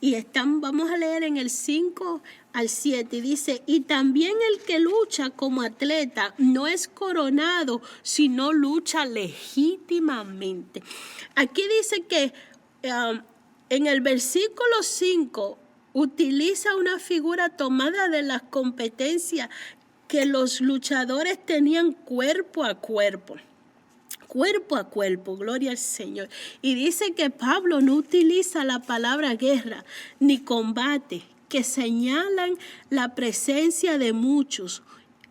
Y vamos a leer en el 5 al 7. Y dice, y también el que lucha como atleta no es coronado, sino lucha legítimamente. Aquí dice que en el versículo 5 utiliza una figura tomada de las competencias que los luchadores tenían cuerpo a cuerpo. Cuerpo a cuerpo, gloria al Señor. Y dice que Pablo no utiliza la palabra guerra ni combate, que señalan la presencia de muchos.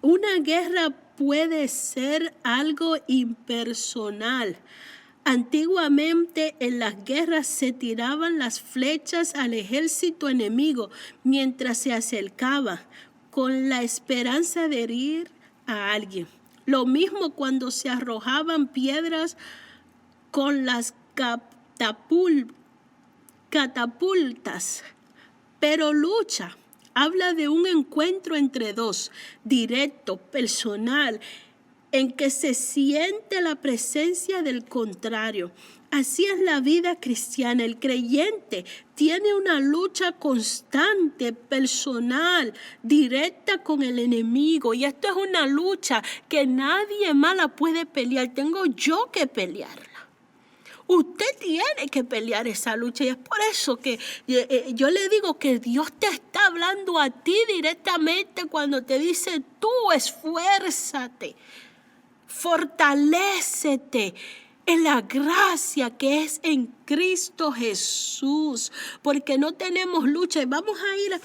Una guerra puede ser algo impersonal. Antiguamente en las guerras se tiraban las flechas al ejército enemigo mientras se acercaba, con la esperanza de herir a alguien. Lo mismo cuando se arrojaban piedras con las catapultas. Pero lucha habla de un encuentro entre dos, directo, personal, en que se siente la presencia del contrario. Así es la vida cristiana. El creyente tiene una lucha constante, personal, directa con el enemigo. Y esto es una lucha que nadie más la puede pelear. Tengo yo que pelearla. Usted tiene que pelear esa lucha. Y es por eso que yo le digo que Dios te está hablando a ti directamente cuando te dice, tú esfuérzate, fortalécete en la gracia que es en Cristo Jesús, porque no tenemos lucha. Y vamos a ir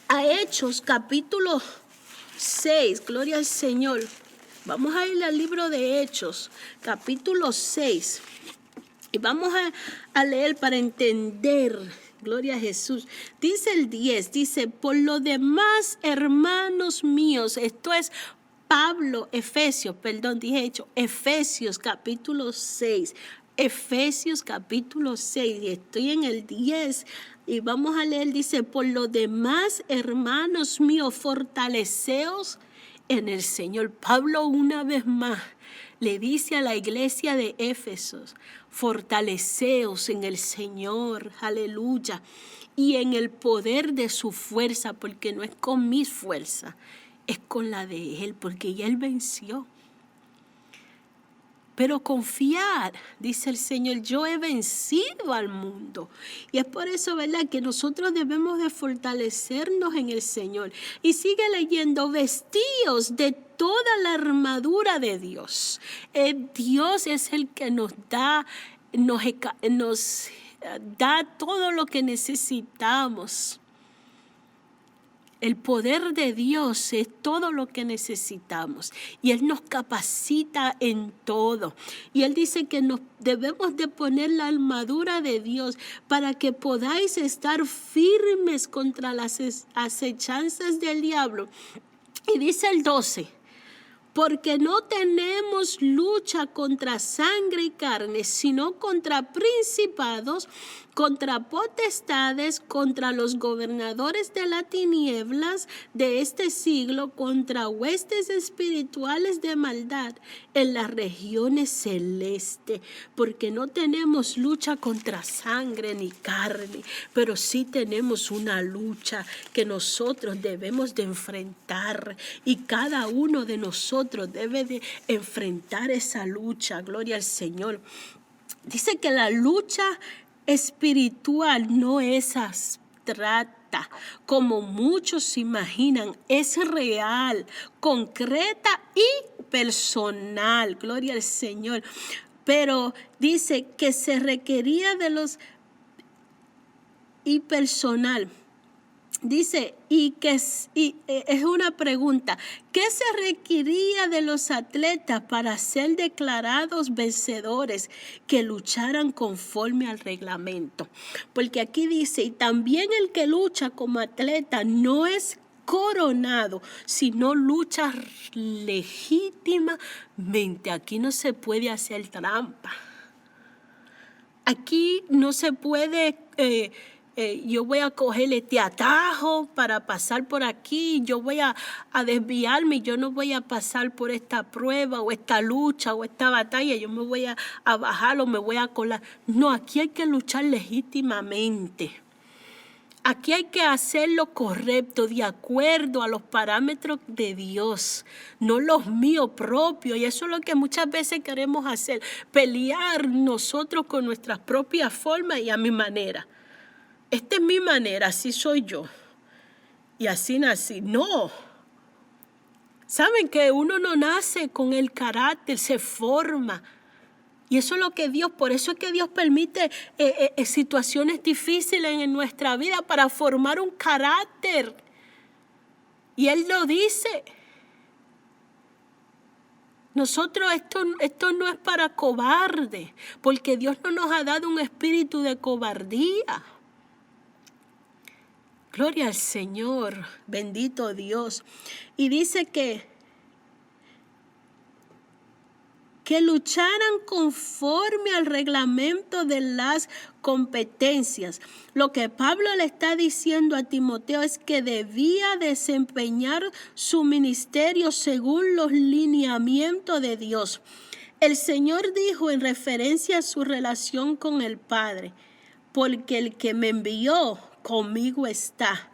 a Hechos capítulo 6, gloria al Señor. Vamos a ir al libro de Hechos capítulo 6 y vamos a leer para entender. Gloria a Jesús. Dice el 10, dice, por lo demás, hermanos míos, esto es Efesios capítulo 6. Efesios capítulo 6. Y estoy en el 10 y vamos a leer, dice, por lo demás, hermanos míos, fortaleceos en el Señor. Pablo una vez más le dice a la iglesia de Éfesos, fortaleceos en el Señor, aleluya, y en el poder de su fuerza, porque no es con mi fuerza, es con la de Él, porque ya Él venció. Pero confiar, dice el Señor, yo he vencido al mundo. Y es por eso, ¿verdad?, que nosotros debemos de fortalecernos en el Señor. Y sigue leyendo, vestíos de toda la armadura de Dios. Dios es el que nos da nos da todo lo que necesitamos. El poder de Dios es todo lo que necesitamos y Él nos capacita en todo. Y Él dice que nos debemos de poner la armadura de Dios para que podáis estar firmes contra las acechanzas del diablo. Y dice el 12. Porque no tenemos lucha contra sangre y carne, sino contra principados, contra potestades, contra los gobernadores de las tinieblas de este siglo, contra huestes espirituales de maldad en las regiones celestes. Porque no tenemos lucha contra sangre ni carne, pero sí tenemos una lucha que nosotros debemos de enfrentar, y cada uno de nosotros debe de enfrentar esa lucha. Gloria al Señor. Dice que la lucha espiritual no es abstracta, como muchos se imaginan. Es real, concreta y personal. Gloria al Señor. Pero dice que se requería de los y personal. Dice, y es una pregunta, ¿qué se requería de los atletas para ser declarados vencedores que lucharan conforme al reglamento? Porque aquí dice, y también el que lucha como atleta no es coronado, sino lucha legítimamente. Aquí no se puede hacer trampa. Aquí no se puede... yo voy a coger este atajo para pasar por aquí, yo voy a desviarme, yo no voy a pasar por esta prueba o esta lucha o esta batalla, yo me voy a bajar o me voy a colar. No, aquí hay que luchar legítimamente. Aquí hay que hacer lo correcto, de acuerdo a los parámetros de Dios, no los míos propios. Y eso es lo que muchas veces queremos hacer, pelear nosotros con nuestras propias formas y a mi manera. Esta es mi manera, así soy yo. Y así nací. No. Saben que uno no nace con el carácter, se forma. Y eso es lo que Dios, por eso es que Dios permite situaciones difíciles en nuestra vida para formar un carácter. Y Él lo dice. Nosotros esto no es para cobardes, porque Dios no nos ha dado un espíritu de cobardía. Gloria al Señor, bendito Dios. Y dice que lucharan conforme al reglamento de las competencias. Lo que Pablo le está diciendo a Timoteo es que debía desempeñar su ministerio según los lineamientos de Dios. El Señor dijo en referencia a su relación con el Padre, porque el que me envió conmigo está.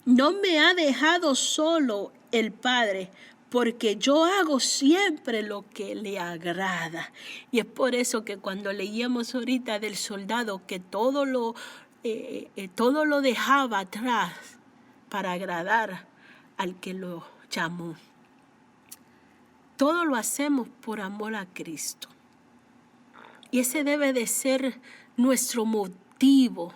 No me ha dejado solo el Padre, porque yo hago siempre lo que le agrada. Y es por eso que cuando leíamos ahorita del soldado que todo lo dejaba atrás para agradar al que lo llamó. Todo lo hacemos por amor a Cristo. Y ese debe de ser nuestro motivo.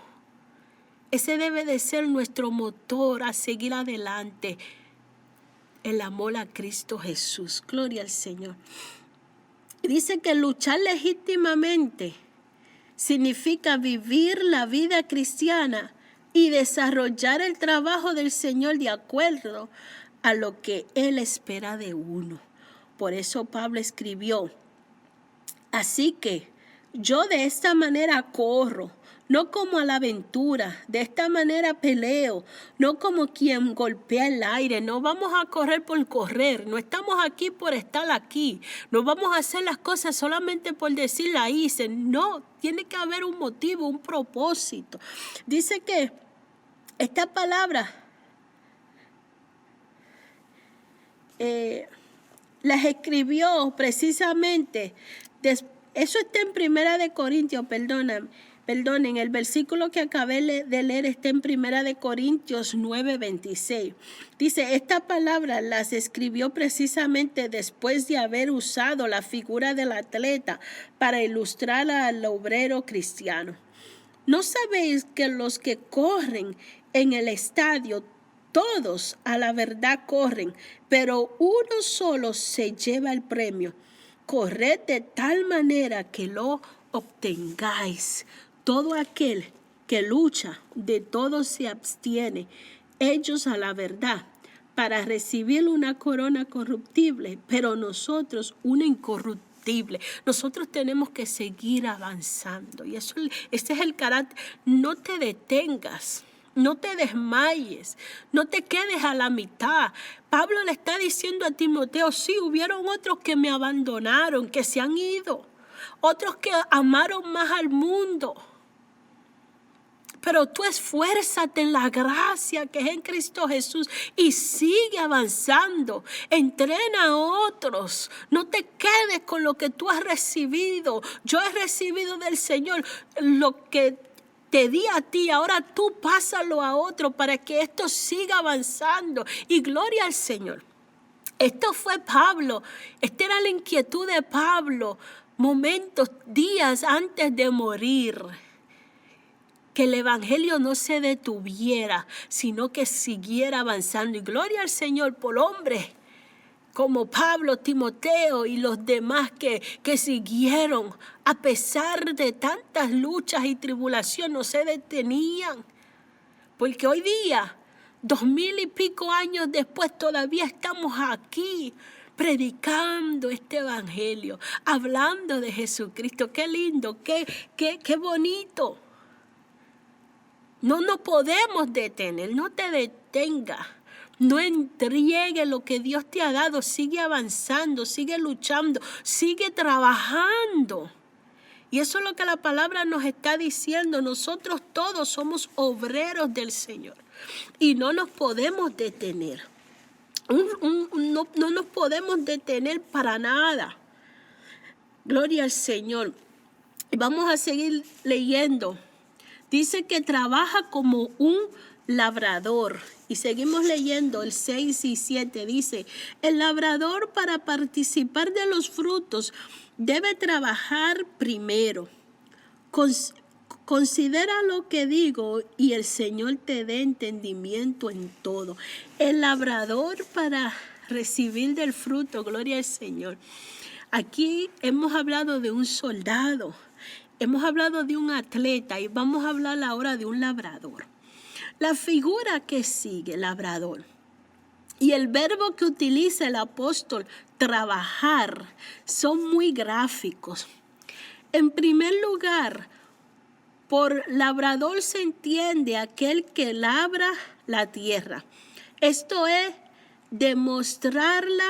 Ese debe de ser nuestro motor a seguir adelante. El amor a Cristo Jesús. Gloria al Señor. Dice que luchar legítimamente significa vivir la vida cristiana y desarrollar el trabajo del Señor de acuerdo a lo que Él espera de uno. Por eso Pablo escribió, así que yo de esta manera corro, no como a la aventura, de esta manera peleo, no como quien golpea el aire. No vamos a correr por correr, no estamos aquí por estar aquí, no vamos a hacer las cosas solamente por decir la hice. No, tiene que haber un motivo, un propósito. Dice que esta palabra las escribió precisamente, eso está en 1 Corintios, perdóname, Perdonen, el versículo que acabé de leer está en 1 Corintios 9:26. Dice, esta palabra las escribió precisamente después de haber usado la figura del atleta para ilustrar al obrero cristiano. ¿No sabéis que los que corren en el estadio, todos a la verdad corren, pero uno solo se lleva el premio? Corred de tal manera que lo obtengáis. Todo aquel que lucha, de todo se abstiene, ellos a la verdad, para recibir una corona corruptible, pero nosotros una incorruptible. Nosotros tenemos que seguir avanzando. Y este es el carácter. No te detengas. No te desmayes, no te quedes a la mitad. Pablo le está diciendo a Timoteo, sí, hubieron otros que me abandonaron, que se han ido, otros que amaron más al mundo. Pero tú esfuérzate en la gracia que es en Cristo Jesús y sigue avanzando. Entrena a otros. No te quedes con lo que tú has recibido. Yo he recibido del Señor lo que te di a ti, ahora tú pásalo a otro para que esto siga avanzando. Y gloria al Señor. Esto fue Pablo. Esta era la inquietud de Pablo. Momentos, días antes de morir. Que el evangelio no se detuviera, sino que siguiera avanzando. Y gloria al Señor por hombres como Pablo, Timoteo y los demás que siguieron a pesar de tantas luchas y tribulaciones, no se detenían. Porque hoy día, 2000 y pico años después, todavía estamos aquí predicando este evangelio, hablando de Jesucristo. Qué lindo, qué bonito. No nos podemos detener, no te detengas. No entregue lo que Dios te ha dado. Sigue avanzando, sigue luchando, sigue trabajando. Y eso es lo que la palabra nos está diciendo. Nosotros todos somos obreros del Señor. Y no nos podemos detener. No nos podemos detener para nada. Gloria al Señor. Y vamos a seguir leyendo. Dice que trabaja como un labrador. Y seguimos leyendo el 6 y 7. Dice, el labrador para participar de los frutos debe trabajar primero. Considera lo que digo y el Señor te dé entendimiento en todo. El labrador para recibir del fruto, gloria al Señor. Aquí hemos hablado de un soldado, hemos hablado de un atleta y vamos a hablar ahora de un labrador. La figura que sigue, labrador, y el verbo que utiliza el apóstol, trabajar, son muy gráficos. En primer lugar, por labrador se entiende aquel que labra la tierra. Esto es desmontarla,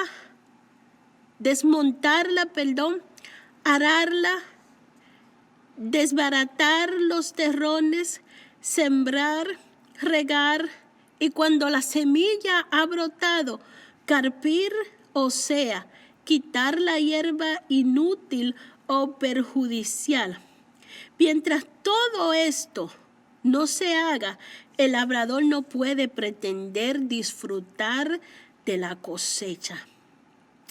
ararla, desbaratar los terrones, sembrar, regar y cuando la semilla ha brotado, carpir, o sea, quitar la hierba inútil o perjudicial. Mientras todo esto no se haga, el labrador no puede pretender disfrutar de la cosecha.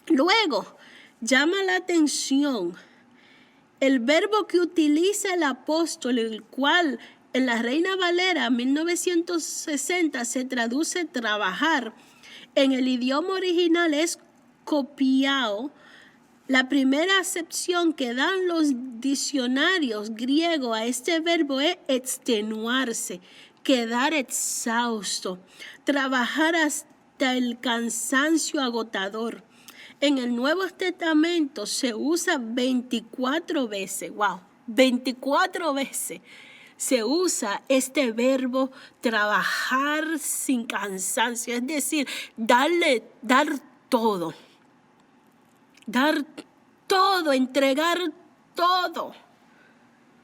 Luego, llama la atención el verbo que utiliza el apóstol, el cual en la Reina Valera 1960 se traduce trabajar. En el idioma original es copiao. La primera acepción que dan los diccionarios griegos a este verbo es extenuarse, quedar exhausto, trabajar hasta el cansancio agotador. En el Nuevo Testamento se usa 24 veces, 24 veces se usa este verbo trabajar sin cansancio, es decir, dar todo, entregar todo,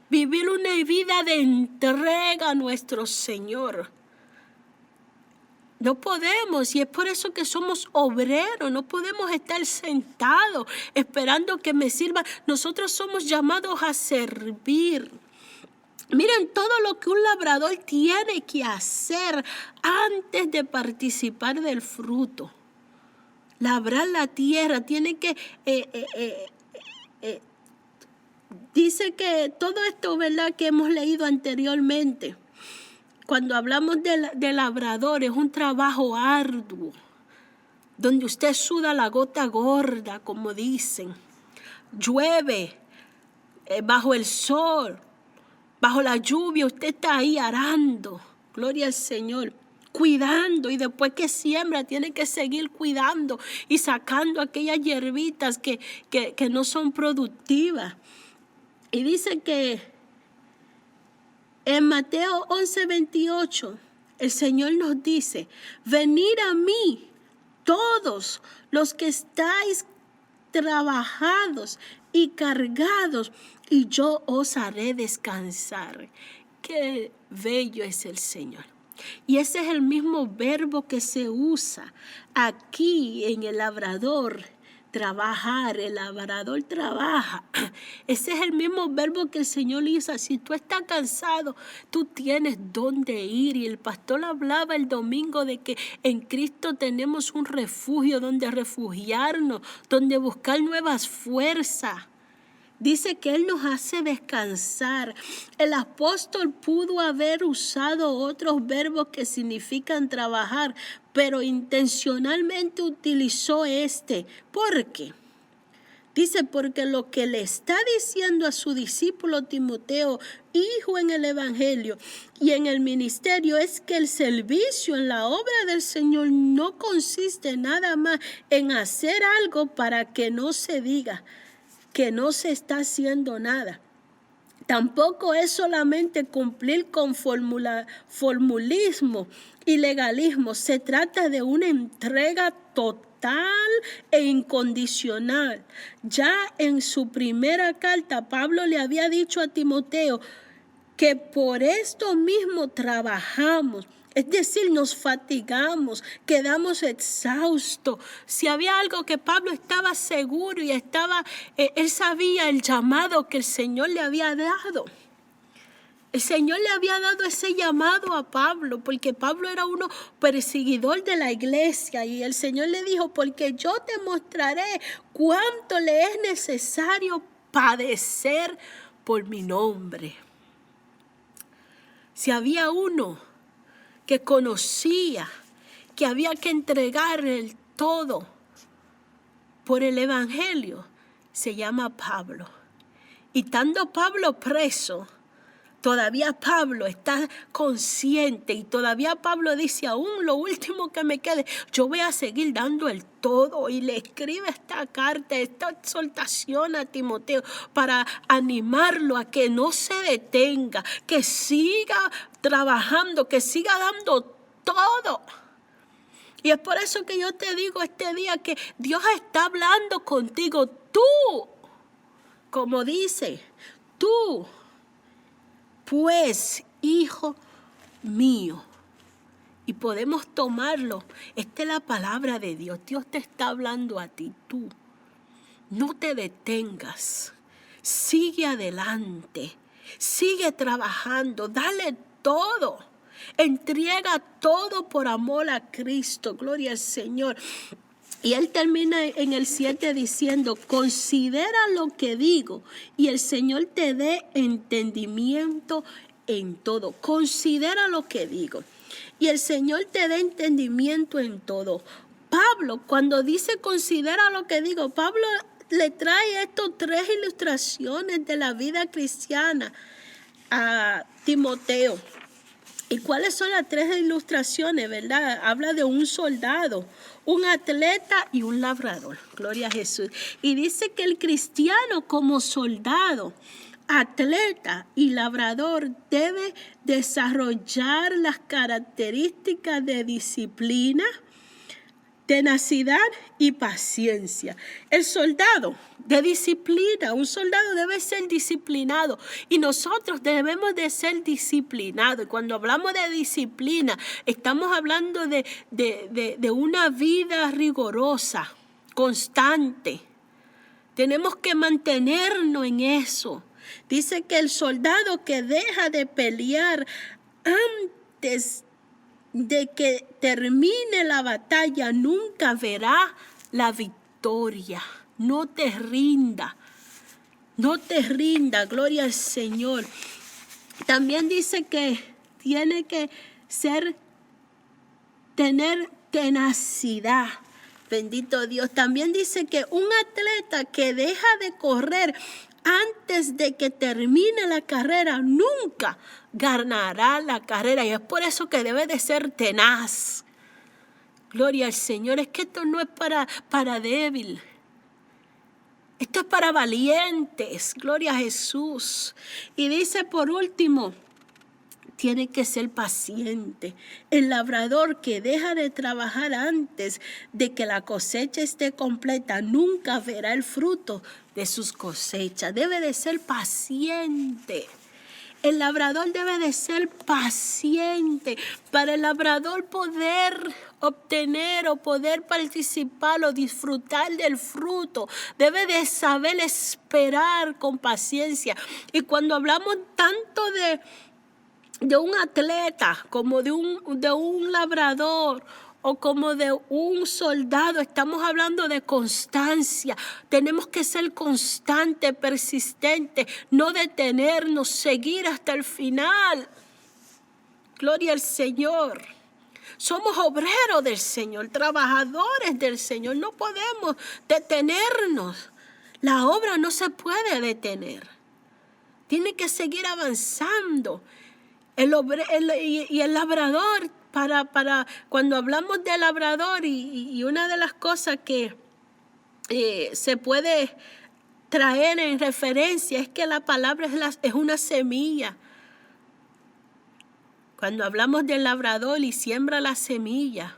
vivir una vida de entrega a nuestro Señor. No podemos, y es por eso que somos obreros, no podemos estar sentados esperando que me sirva. Nosotros somos llamados a servir. Miren todo lo que un labrador tiene que hacer antes de participar del fruto. Labrar la tierra, tiene que... dice que todo esto, ¿verdad?, que hemos leído anteriormente, cuando hablamos de labrador, es un trabajo arduo, donde usted suda la gota gorda, como dicen. Llueve bajo el sol, bajo la lluvia, usted está ahí arando, gloria al Señor, cuidando, y después que siembra tiene que seguir cuidando y sacando aquellas hierbitas que no son productivas. Y dice que en Mateo 11:28 el Señor nos dice: venid a mí todos los que estáis trabajados y cargados, y yo os haré descansar. Qué bello es el Señor. Y ese es el mismo verbo que se usa aquí en el labrador. Trabajar, el labrador trabaja. Ese es el mismo verbo que el Señor usa. Si tú estás cansado, tú tienes dónde ir. Y el pastor hablaba el domingo de que en Cristo tenemos un refugio donde refugiarnos, donde buscar nuevas fuerzas. Dice que Él nos hace descansar. El apóstol pudo haber usado otros verbos que significan trabajar, pero intencionalmente utilizó este. ¿Por qué? Dice, porque lo que le está diciendo a su discípulo Timoteo, hijo en el Evangelio y en el ministerio, es que el servicio en la obra del Señor no consiste nada más en hacer algo para que no se diga que no se está haciendo nada. Tampoco es solamente cumplir con formulismo y legalismo. Se trata de una entrega total e incondicional. Ya en su primera carta, Pablo le había dicho a Timoteo que por esto mismo trabajamos. Es decir, nos fatigamos, quedamos exhaustos. Si había algo que Pablo estaba seguro y él sabía el llamado que el Señor le había dado. El Señor le había dado ese llamado a Pablo, porque Pablo era uno perseguidor de la iglesia, y el Señor le dijo: porque yo te mostraré cuánto le es necesario padecer por mi nombre. Si había uno que conocía que había que entregar el todo por el Evangelio, se llama Pablo. Y estando Pablo preso, todavía Pablo está consciente, y todavía Pablo dice: aún lo último que me quede, yo voy a seguir dando el todo. Y le escribe esta carta, esta exhortación a Timoteo para animarlo a que no se detenga, que siga trabajando, que siga dando todo. Y es por eso que yo te digo este día que Dios está hablando contigo. Tú, como dice, tú, pues, hijo mío. Y podemos tomarlo. Esta es la palabra de Dios. Dios te está hablando a ti. Tú, no te detengas. Sigue adelante. Sigue trabajando. Dale todo. Entrega todo por amor a Cristo. Gloria al Señor. Y él termina en el 7 diciendo: considera lo que digo y el Señor te dé entendimiento en todo. Considera lo que digo y el Señor te dé entendimiento en todo. Pablo, cuando dice considera lo que digo, Pablo le trae estas 3 ilustraciones de la vida cristiana a Timoteo. ¿Y cuáles son las 3 ilustraciones, verdad? Habla de un soldado, un atleta y un labrador. Gloria a Jesús. Y dice que el cristiano, como soldado, atleta y labrador, debe desarrollar las características de disciplina, tenacidad y paciencia. El soldado de disciplina, un soldado debe ser disciplinado, y nosotros debemos de ser disciplinados. Y cuando hablamos de disciplina, estamos hablando de una vida rigurosa, constante. Tenemos que mantenernos en eso. Dice que el soldado que deja de pelear antes de que termine la batalla nunca verá la victoria. No te rinda. No te rinda, gloria al Señor. También dice que tiene que tener tenacidad. Bendito Dios. También dice que un atleta que deja de correr antes de que termine la carrera nunca ganará la carrera. Y es por eso que debe de ser tenaz. Gloria al Señor. Es que esto no es para débil. Esto es para valientes. Gloria a Jesús. Y dice por último, tiene que ser paciente. El labrador que deja de trabajar antes de que la cosecha esté completa nunca verá el fruto de sus cosechas. Debe de ser paciente. El labrador debe de ser paciente. Para el labrador poder obtener o poder participar o disfrutar del fruto, debe de saber esperar con paciencia. Y cuando hablamos tanto de un atleta, como de un labrador o como de un soldado, estamos hablando de constancia. Tenemos que ser constantes, persistentes, no detenernos, seguir hasta el final. Gloria al Señor. Somos obreros del Señor, trabajadores del Señor. No podemos detenernos. La obra no se puede detener. Tiene que seguir avanzando. El labrador, para cuando hablamos de labrador, y una de las cosas que se puede traer en referencia es que la palabra es una semilla. Cuando hablamos del labrador y siembra la semilla.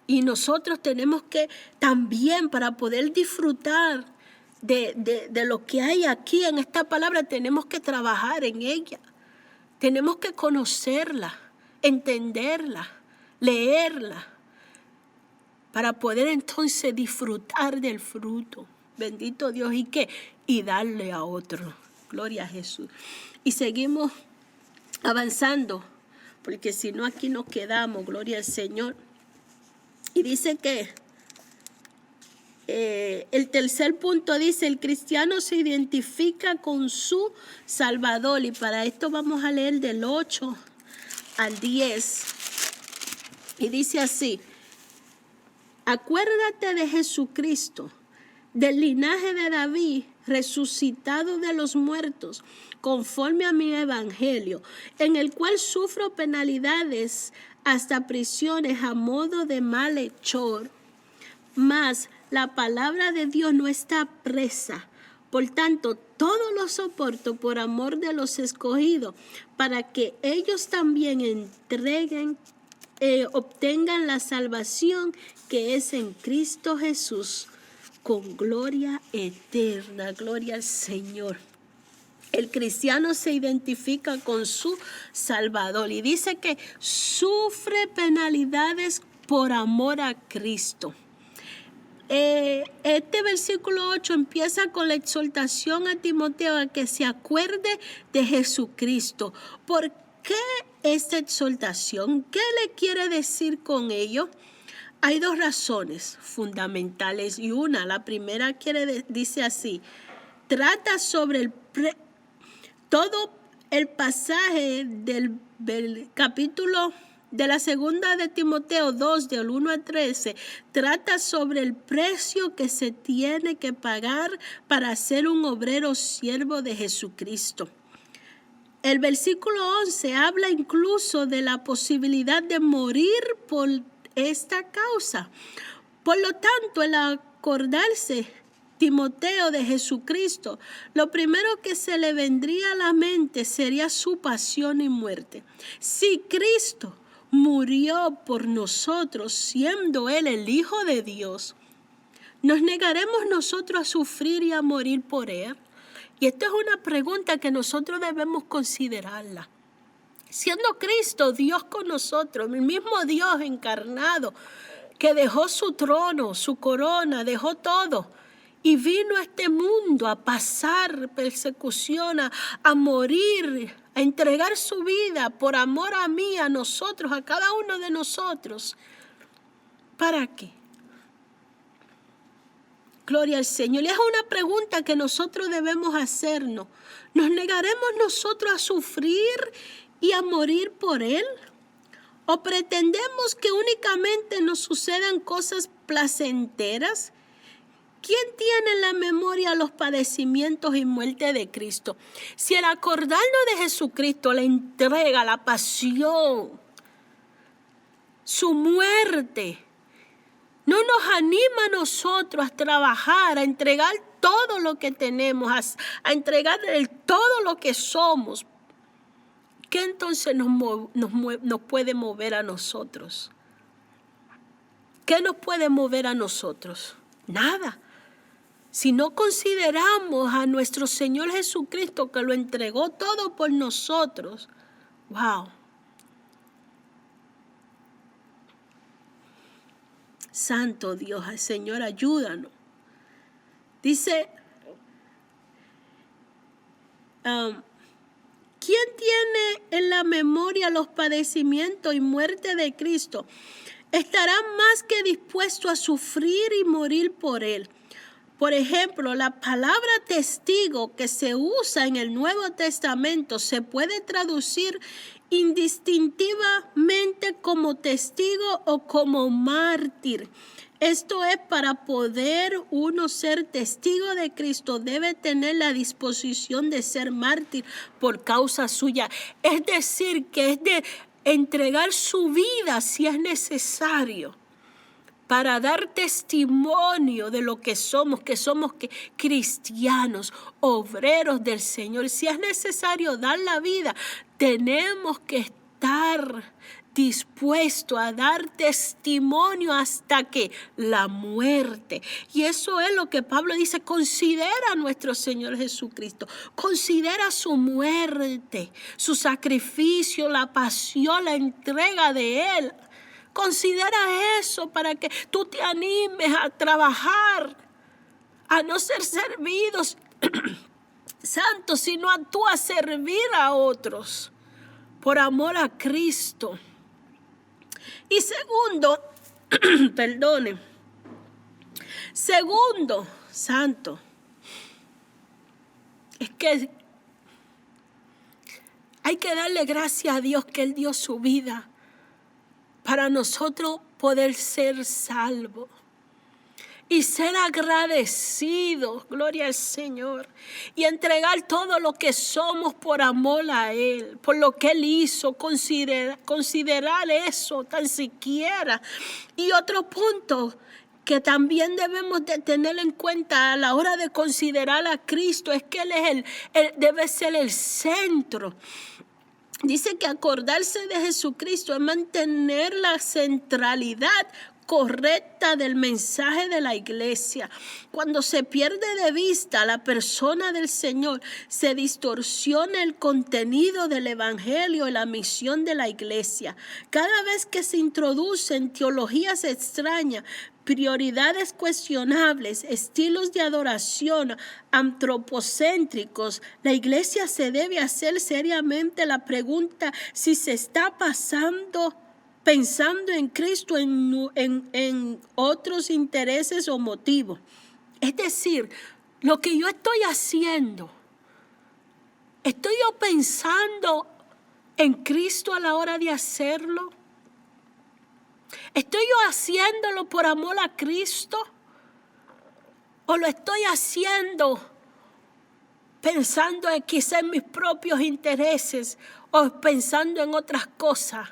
Y nosotros tenemos que también, para poder disfrutar de lo que hay aquí en esta palabra, tenemos que trabajar en ella. Tenemos que conocerla, entenderla, leerla, para poder entonces disfrutar del fruto. Bendito Dios. ¿Y qué? Y darle a otro. Gloria a Jesús. Y seguimos avanzando, porque si no aquí nos quedamos. Gloria al Señor. Y dice que el tercer punto dice, el cristiano se identifica con su Salvador. Y para esto vamos a leer del 8 al 10. Y dice así: acuérdate de Jesucristo, del linaje de David, resucitado de los muertos, conforme a mi evangelio, en el cual sufro penalidades hasta prisiones a modo de malhechor. Mas la palabra de Dios no está presa. Por tanto, todo lo soporto por amor de los escogidos, para que ellos también obtengan la salvación que es en Cristo Jesús, con gloria eterna. Gloria al Señor. El cristiano se identifica con su Salvador y dice que sufre penalidades por amor a Cristo. Este versículo 8 empieza con la exhortación a Timoteo a que se acuerde de Jesucristo. ¿Por qué esta exhortación? ¿Qué le quiere decir con ello? Hay dos razones fundamentales y la primera dice así: trata sobre todo el pasaje del capítulo de la segunda de Timoteo 2, del 1 al 13, trata sobre el precio que se tiene que pagar para ser un obrero siervo de Jesucristo. El versículo 11 habla incluso de la posibilidad de morir por esta causa. Por lo tanto, el acordarse Timoteo de Jesucristo, lo primero que se le vendría a la mente sería su pasión y muerte. Si Cristo murió por nosotros, siendo Él el Hijo de Dios, ¿nos negaremos nosotros a sufrir y a morir por Él? Y esta es una pregunta que nosotros debemos considerarla. Siendo Cristo Dios con nosotros, el mismo Dios encarnado, que dejó su trono, su corona, dejó todo, y vino a este mundo a pasar persecución, a morir, a entregar su vida por amor a mí, a nosotros, a cada uno de nosotros. ¿Para qué? Gloria al Señor. Y es una pregunta que nosotros debemos hacernos. ¿Nos negaremos nosotros a sufrir y a morir por Él? ¿O pretendemos que únicamente nos sucedan cosas placenteras? ¿Quién tiene en la memoria los padecimientos y muerte de Cristo? Si el acordarnos de Jesucristo, la entrega, la pasión, su muerte, no nos anima a nosotros a trabajar, a entregar todo lo que tenemos, a entregar todo lo que somos, ¿qué entonces nos puede mover a nosotros? ¿Qué nos puede mover a nosotros? Nada. Si no consideramos a nuestro Señor Jesucristo que lo entregó todo por nosotros, wow. Santo Dios, Señor, ayúdanos. Dice, ¿quién tiene en la memoria los padecimientos y muerte de Cristo? Estará más que dispuesto a sufrir y morir por Él. Por ejemplo, la palabra testigo que se usa en el Nuevo Testamento se puede traducir indistintivamente como testigo o como mártir. Esto es, para poder uno ser testigo de Cristo, debe tener la disposición de ser mártir por causa suya. Es decir, que es de entregar su vida si es necesario, para dar testimonio de lo que somos cristianos, obreros del Señor. Si es necesario dar la vida, tenemos que estar dispuestos a dar testimonio hasta que la muerte. Y eso es lo que Pablo dice: considera a nuestro Señor Jesucristo, considera su muerte, su sacrificio, la pasión, la entrega de Él. Considera eso para que tú te animes a trabajar, a no ser servidos, santos, sino a tú a servir a otros por amor a Cristo. Y segundo, segundo, santo, es que hay que darle gracias a Dios que Él dio su vida para nosotros poder ser salvos y ser agradecidos, gloria al Señor, y entregar todo lo que somos por amor a Él, por lo que Él hizo, considerar eso tan siquiera. Y otro punto que también debemos de tener en cuenta a la hora de considerar a Cristo es que Él debe ser el centro. Dice que acordarse de Jesucristo es mantener la centralidad correcta del mensaje de la iglesia. Cuando se pierde de vista la persona del Señor, se distorsiona el contenido del evangelio y la misión de la iglesia. Cada vez que se introducen teologías extrañas, prioridades cuestionables, estilos de adoración antropocéntricos, la iglesia se debe hacer seriamente la pregunta si se está pensando en Cristo en otros intereses o motivos. Es decir, lo que yo estoy haciendo, ¿estoy yo pensando en Cristo a la hora de hacerlo? ¿Estoy yo haciéndolo por amor a Cristo? ¿O lo estoy haciendo pensando quizá en mis propios intereses o pensando en otras cosas?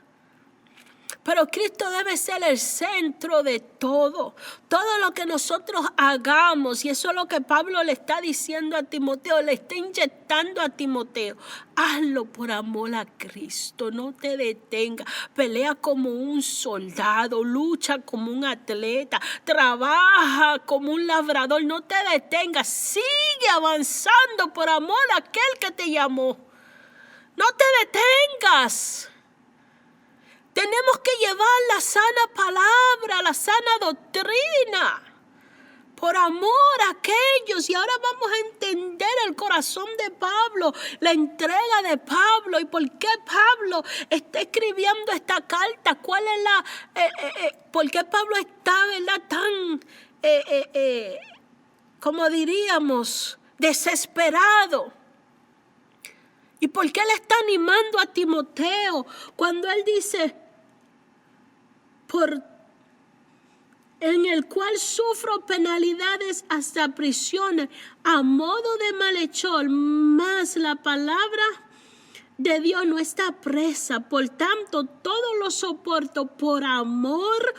Pero Cristo debe ser el centro de todo. Todo lo que nosotros hagamos, y eso es lo que Pablo le está diciendo a Timoteo, le está inyectando a Timoteo. Hazlo por amor a Cristo, no te detengas. Pelea como un soldado, lucha como un atleta, trabaja como un labrador, no te detengas. Sigue avanzando por amor a aquel que te llamó. No te detengas. Tenemos que llevar la sana palabra, la sana doctrina, por amor a aquellos. Y ahora vamos a entender el corazón de Pablo, la entrega de Pablo y por qué Pablo está escribiendo esta carta. ¿Cuál es por qué Pablo está, verdad, tan, como diríamos, desesperado? ¿Y por qué le está animando a Timoteo cuando él dice, en el cual sufro penalidades hasta prisiones a modo de malhechor, mas la palabra de Dios no está presa, por tanto todo lo soporto por amor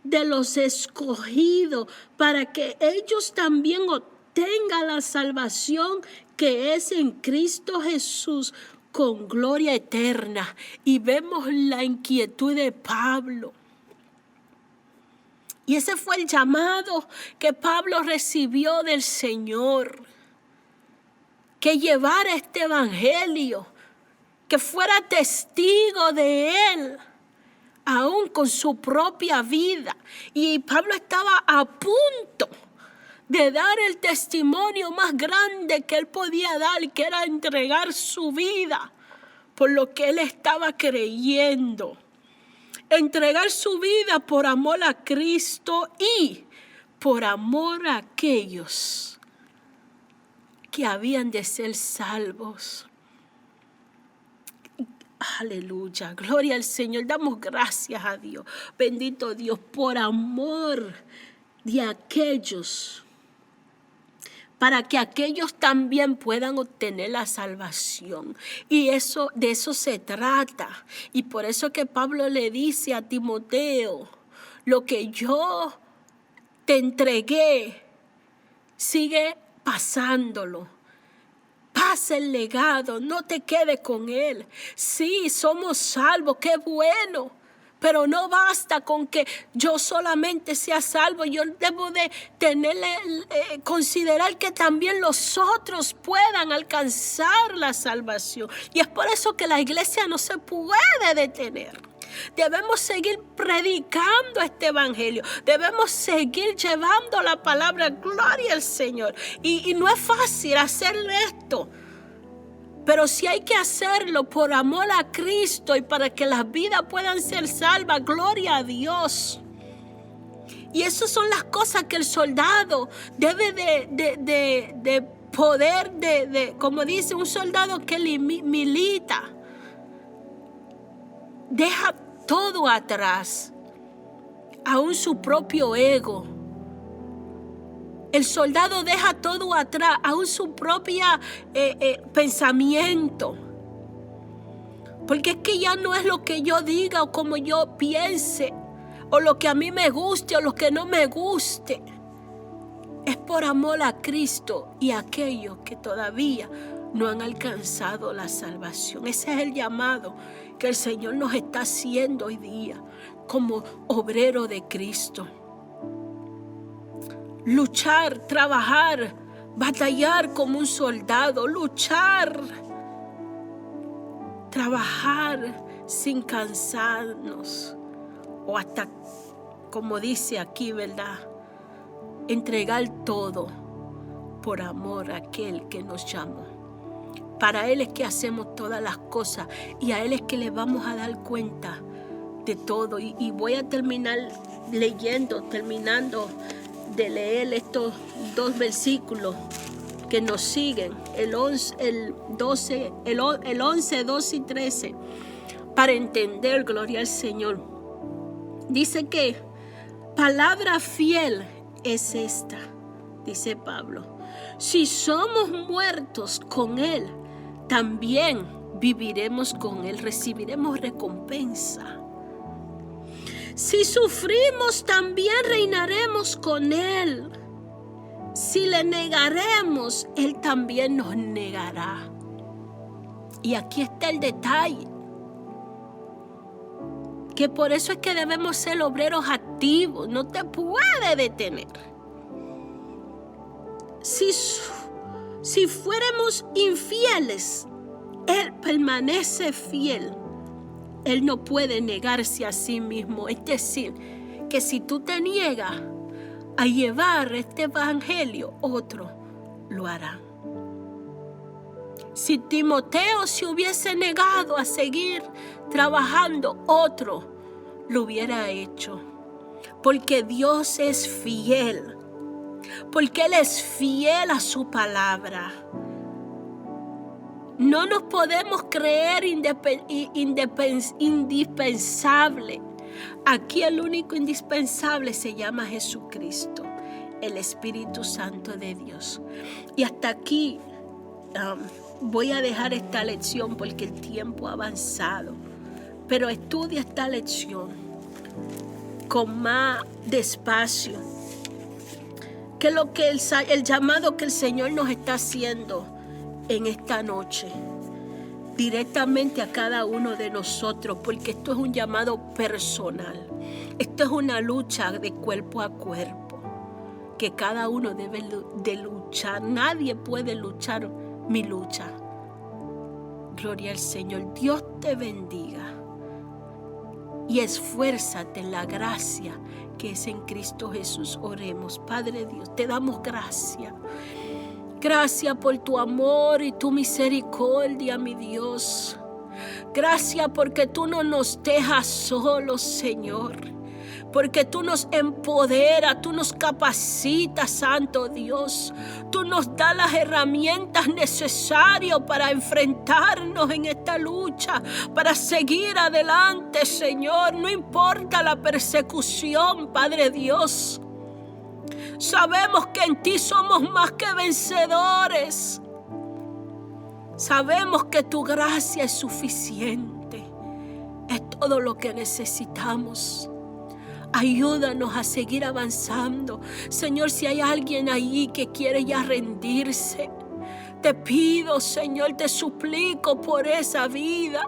de los escogidos, para que ellos también obtengan la salvación que es en Cristo Jesús con gloria eterna. Y vemos la inquietud de Pablo. Y ese fue el llamado que Pablo recibió del Señor, que llevara este evangelio, que fuera testigo de él, aún con su propia vida. Y Pablo estaba a punto de dar el testimonio más grande que él podía dar, que era entregar su vida por lo que él estaba creyendo. Entregar su vida por amor a Cristo y por amor a aquellos que habían de ser salvos. Aleluya, gloria al Señor, damos gracias a Dios, bendito Dios, por amor de aquellos, para que aquellos también puedan obtener la salvación. Y de eso se trata. Y por eso que Pablo le dice a Timoteo, lo que yo te entregué, sigue pasándolo. Pasa el legado, no te quedes con él. Sí, somos salvos, qué bueno. Pero no basta con que yo solamente sea salvo. Yo debo de considerar que también los otros puedan alcanzar la salvación. Y es por eso que la iglesia no se puede detener. Debemos seguir predicando este evangelio. Debemos seguir llevando la palabra. Gloria al Señor. Y no es fácil hacer esto. Pero si hay que hacerlo por amor a Cristo y para que las vidas puedan ser salvas, gloria a Dios. Y esas son las cosas que el soldado debe de poder, como dice un soldado que milita, deja todo atrás, aún su propio ego. El soldado deja todo atrás, aún su propia pensamiento. Porque es que ya no es lo que yo diga o como yo piense, o lo que a mí me guste o lo que no me guste. Es por amor a Cristo y a aquellos que todavía no han alcanzado la salvación. Ese es el llamado que el Señor nos está haciendo hoy día como obrero de Cristo. Luchar, trabajar, batallar como un soldado, luchar, trabajar sin cansarnos o hasta, como dice aquí, ¿verdad? Entregar todo por amor a aquel que nos llamó. Para Él es que hacemos todas las cosas y a Él es que le vamos a dar cuenta de todo. Y voy a terminar terminando de leer estos dos versículos que nos siguen, el 11, 12 y 13, para entender, gloria al Señor. Dice que palabra fiel es esta, dice Pablo: si somos muertos con Él, también viviremos con Él, recibiremos recompensa. Si sufrimos, también reinaremos con Él. Si le negaremos, Él también nos negará. Y aquí está el detalle, que por eso es que debemos ser obreros activos. No te puede detener. Si fuéramos infieles, Él permanece fiel. Él no puede negarse a sí mismo. Es decir, que si tú te niegas, a llevar este evangelio, otro lo hará. Si Timoteo se hubiese negado a seguir trabajando, otro lo hubiera hecho. Porque Dios es fiel. Porque Él es fiel a su palabra. No nos podemos creer indispensable. Aquí el único indispensable se llama Jesucristo, el Espíritu Santo de Dios. Y hasta aquí voy a dejar esta lección porque el tiempo ha avanzado. Pero estudia esta lección con más despacio. Que lo que el llamado que el Señor nos está haciendo en esta noche, directamente a cada uno de nosotros, porque esto es un llamado personal. Esto es una lucha de cuerpo a cuerpo, que cada uno debe de luchar. Nadie puede luchar mi lucha. Gloria al Señor. Dios te bendiga y esfuérzate en la gracia que es en Cristo Jesús. Oremos. Padre Dios, te damos gracias. Gracias por tu amor y tu misericordia, mi Dios. Gracias porque tú no nos dejas solos, Señor. Porque tú nos empoderas, tú nos capacitas, Santo Dios. Tú nos das las herramientas necesarias para enfrentarnos en esta lucha, para seguir adelante, Señor. No importa la persecución, Padre Dios. Sabemos que en ti somos más que vencedores. Sabemos que tu gracia es suficiente. Es todo lo que necesitamos. Ayúdanos a seguir avanzando. Señor, si hay alguien ahí que quiere ya rendirse, te pido, Señor, te suplico por esa vida.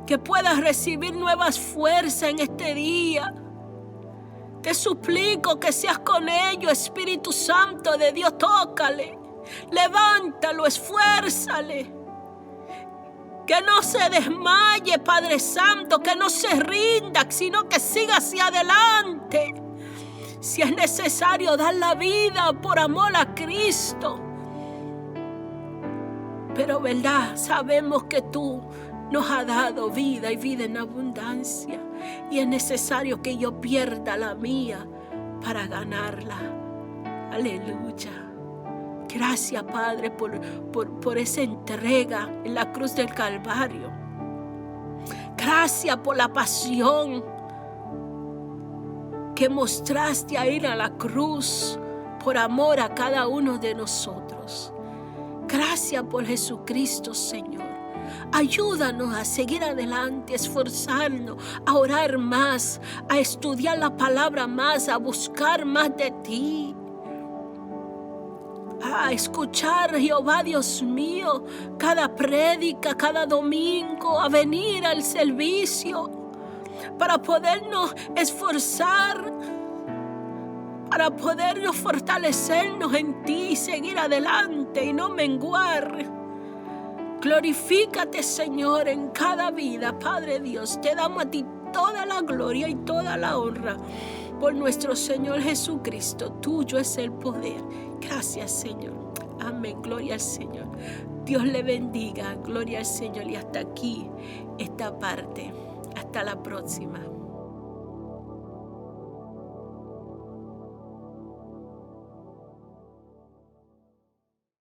Que puedas recibir nuevas fuerzas en este día. Te suplico que seas con ellos, Espíritu Santo de Dios, tócale, levántalo, esfuérzale. Que no se desmaye, Padre Santo, que no se rinda, sino que siga hacia adelante. Si es necesario dar la vida por amor a Cristo. Pero verdad, sabemos que tú nos has dado vida y vida en abundancia. Y es necesario que yo pierda la mía para ganarla. Aleluya. Gracias, Padre, por esa entrega en la cruz del Calvario. Gracias por la pasión que mostraste a ir a la cruz por amor a cada uno de nosotros. Gracias por Jesucristo, Señor. Ayúdanos a seguir adelante, a esforzarnos, a orar más, a estudiar la palabra más, a buscar más de ti. A escuchar, Jehová Dios mío, cada prédica, cada domingo, a venir al servicio para podernos esforzar, para podernos fortalecernos en ti y seguir adelante y no menguar. Glorifícate, Señor, en cada vida, Padre Dios. Te damos a ti toda la gloria y toda la honra por nuestro Señor Jesucristo. Tuyo es el poder. Gracias, Señor. Amén. Gloria al Señor. Dios le bendiga. Gloria al Señor. Y hasta aquí esta parte. Hasta la próxima.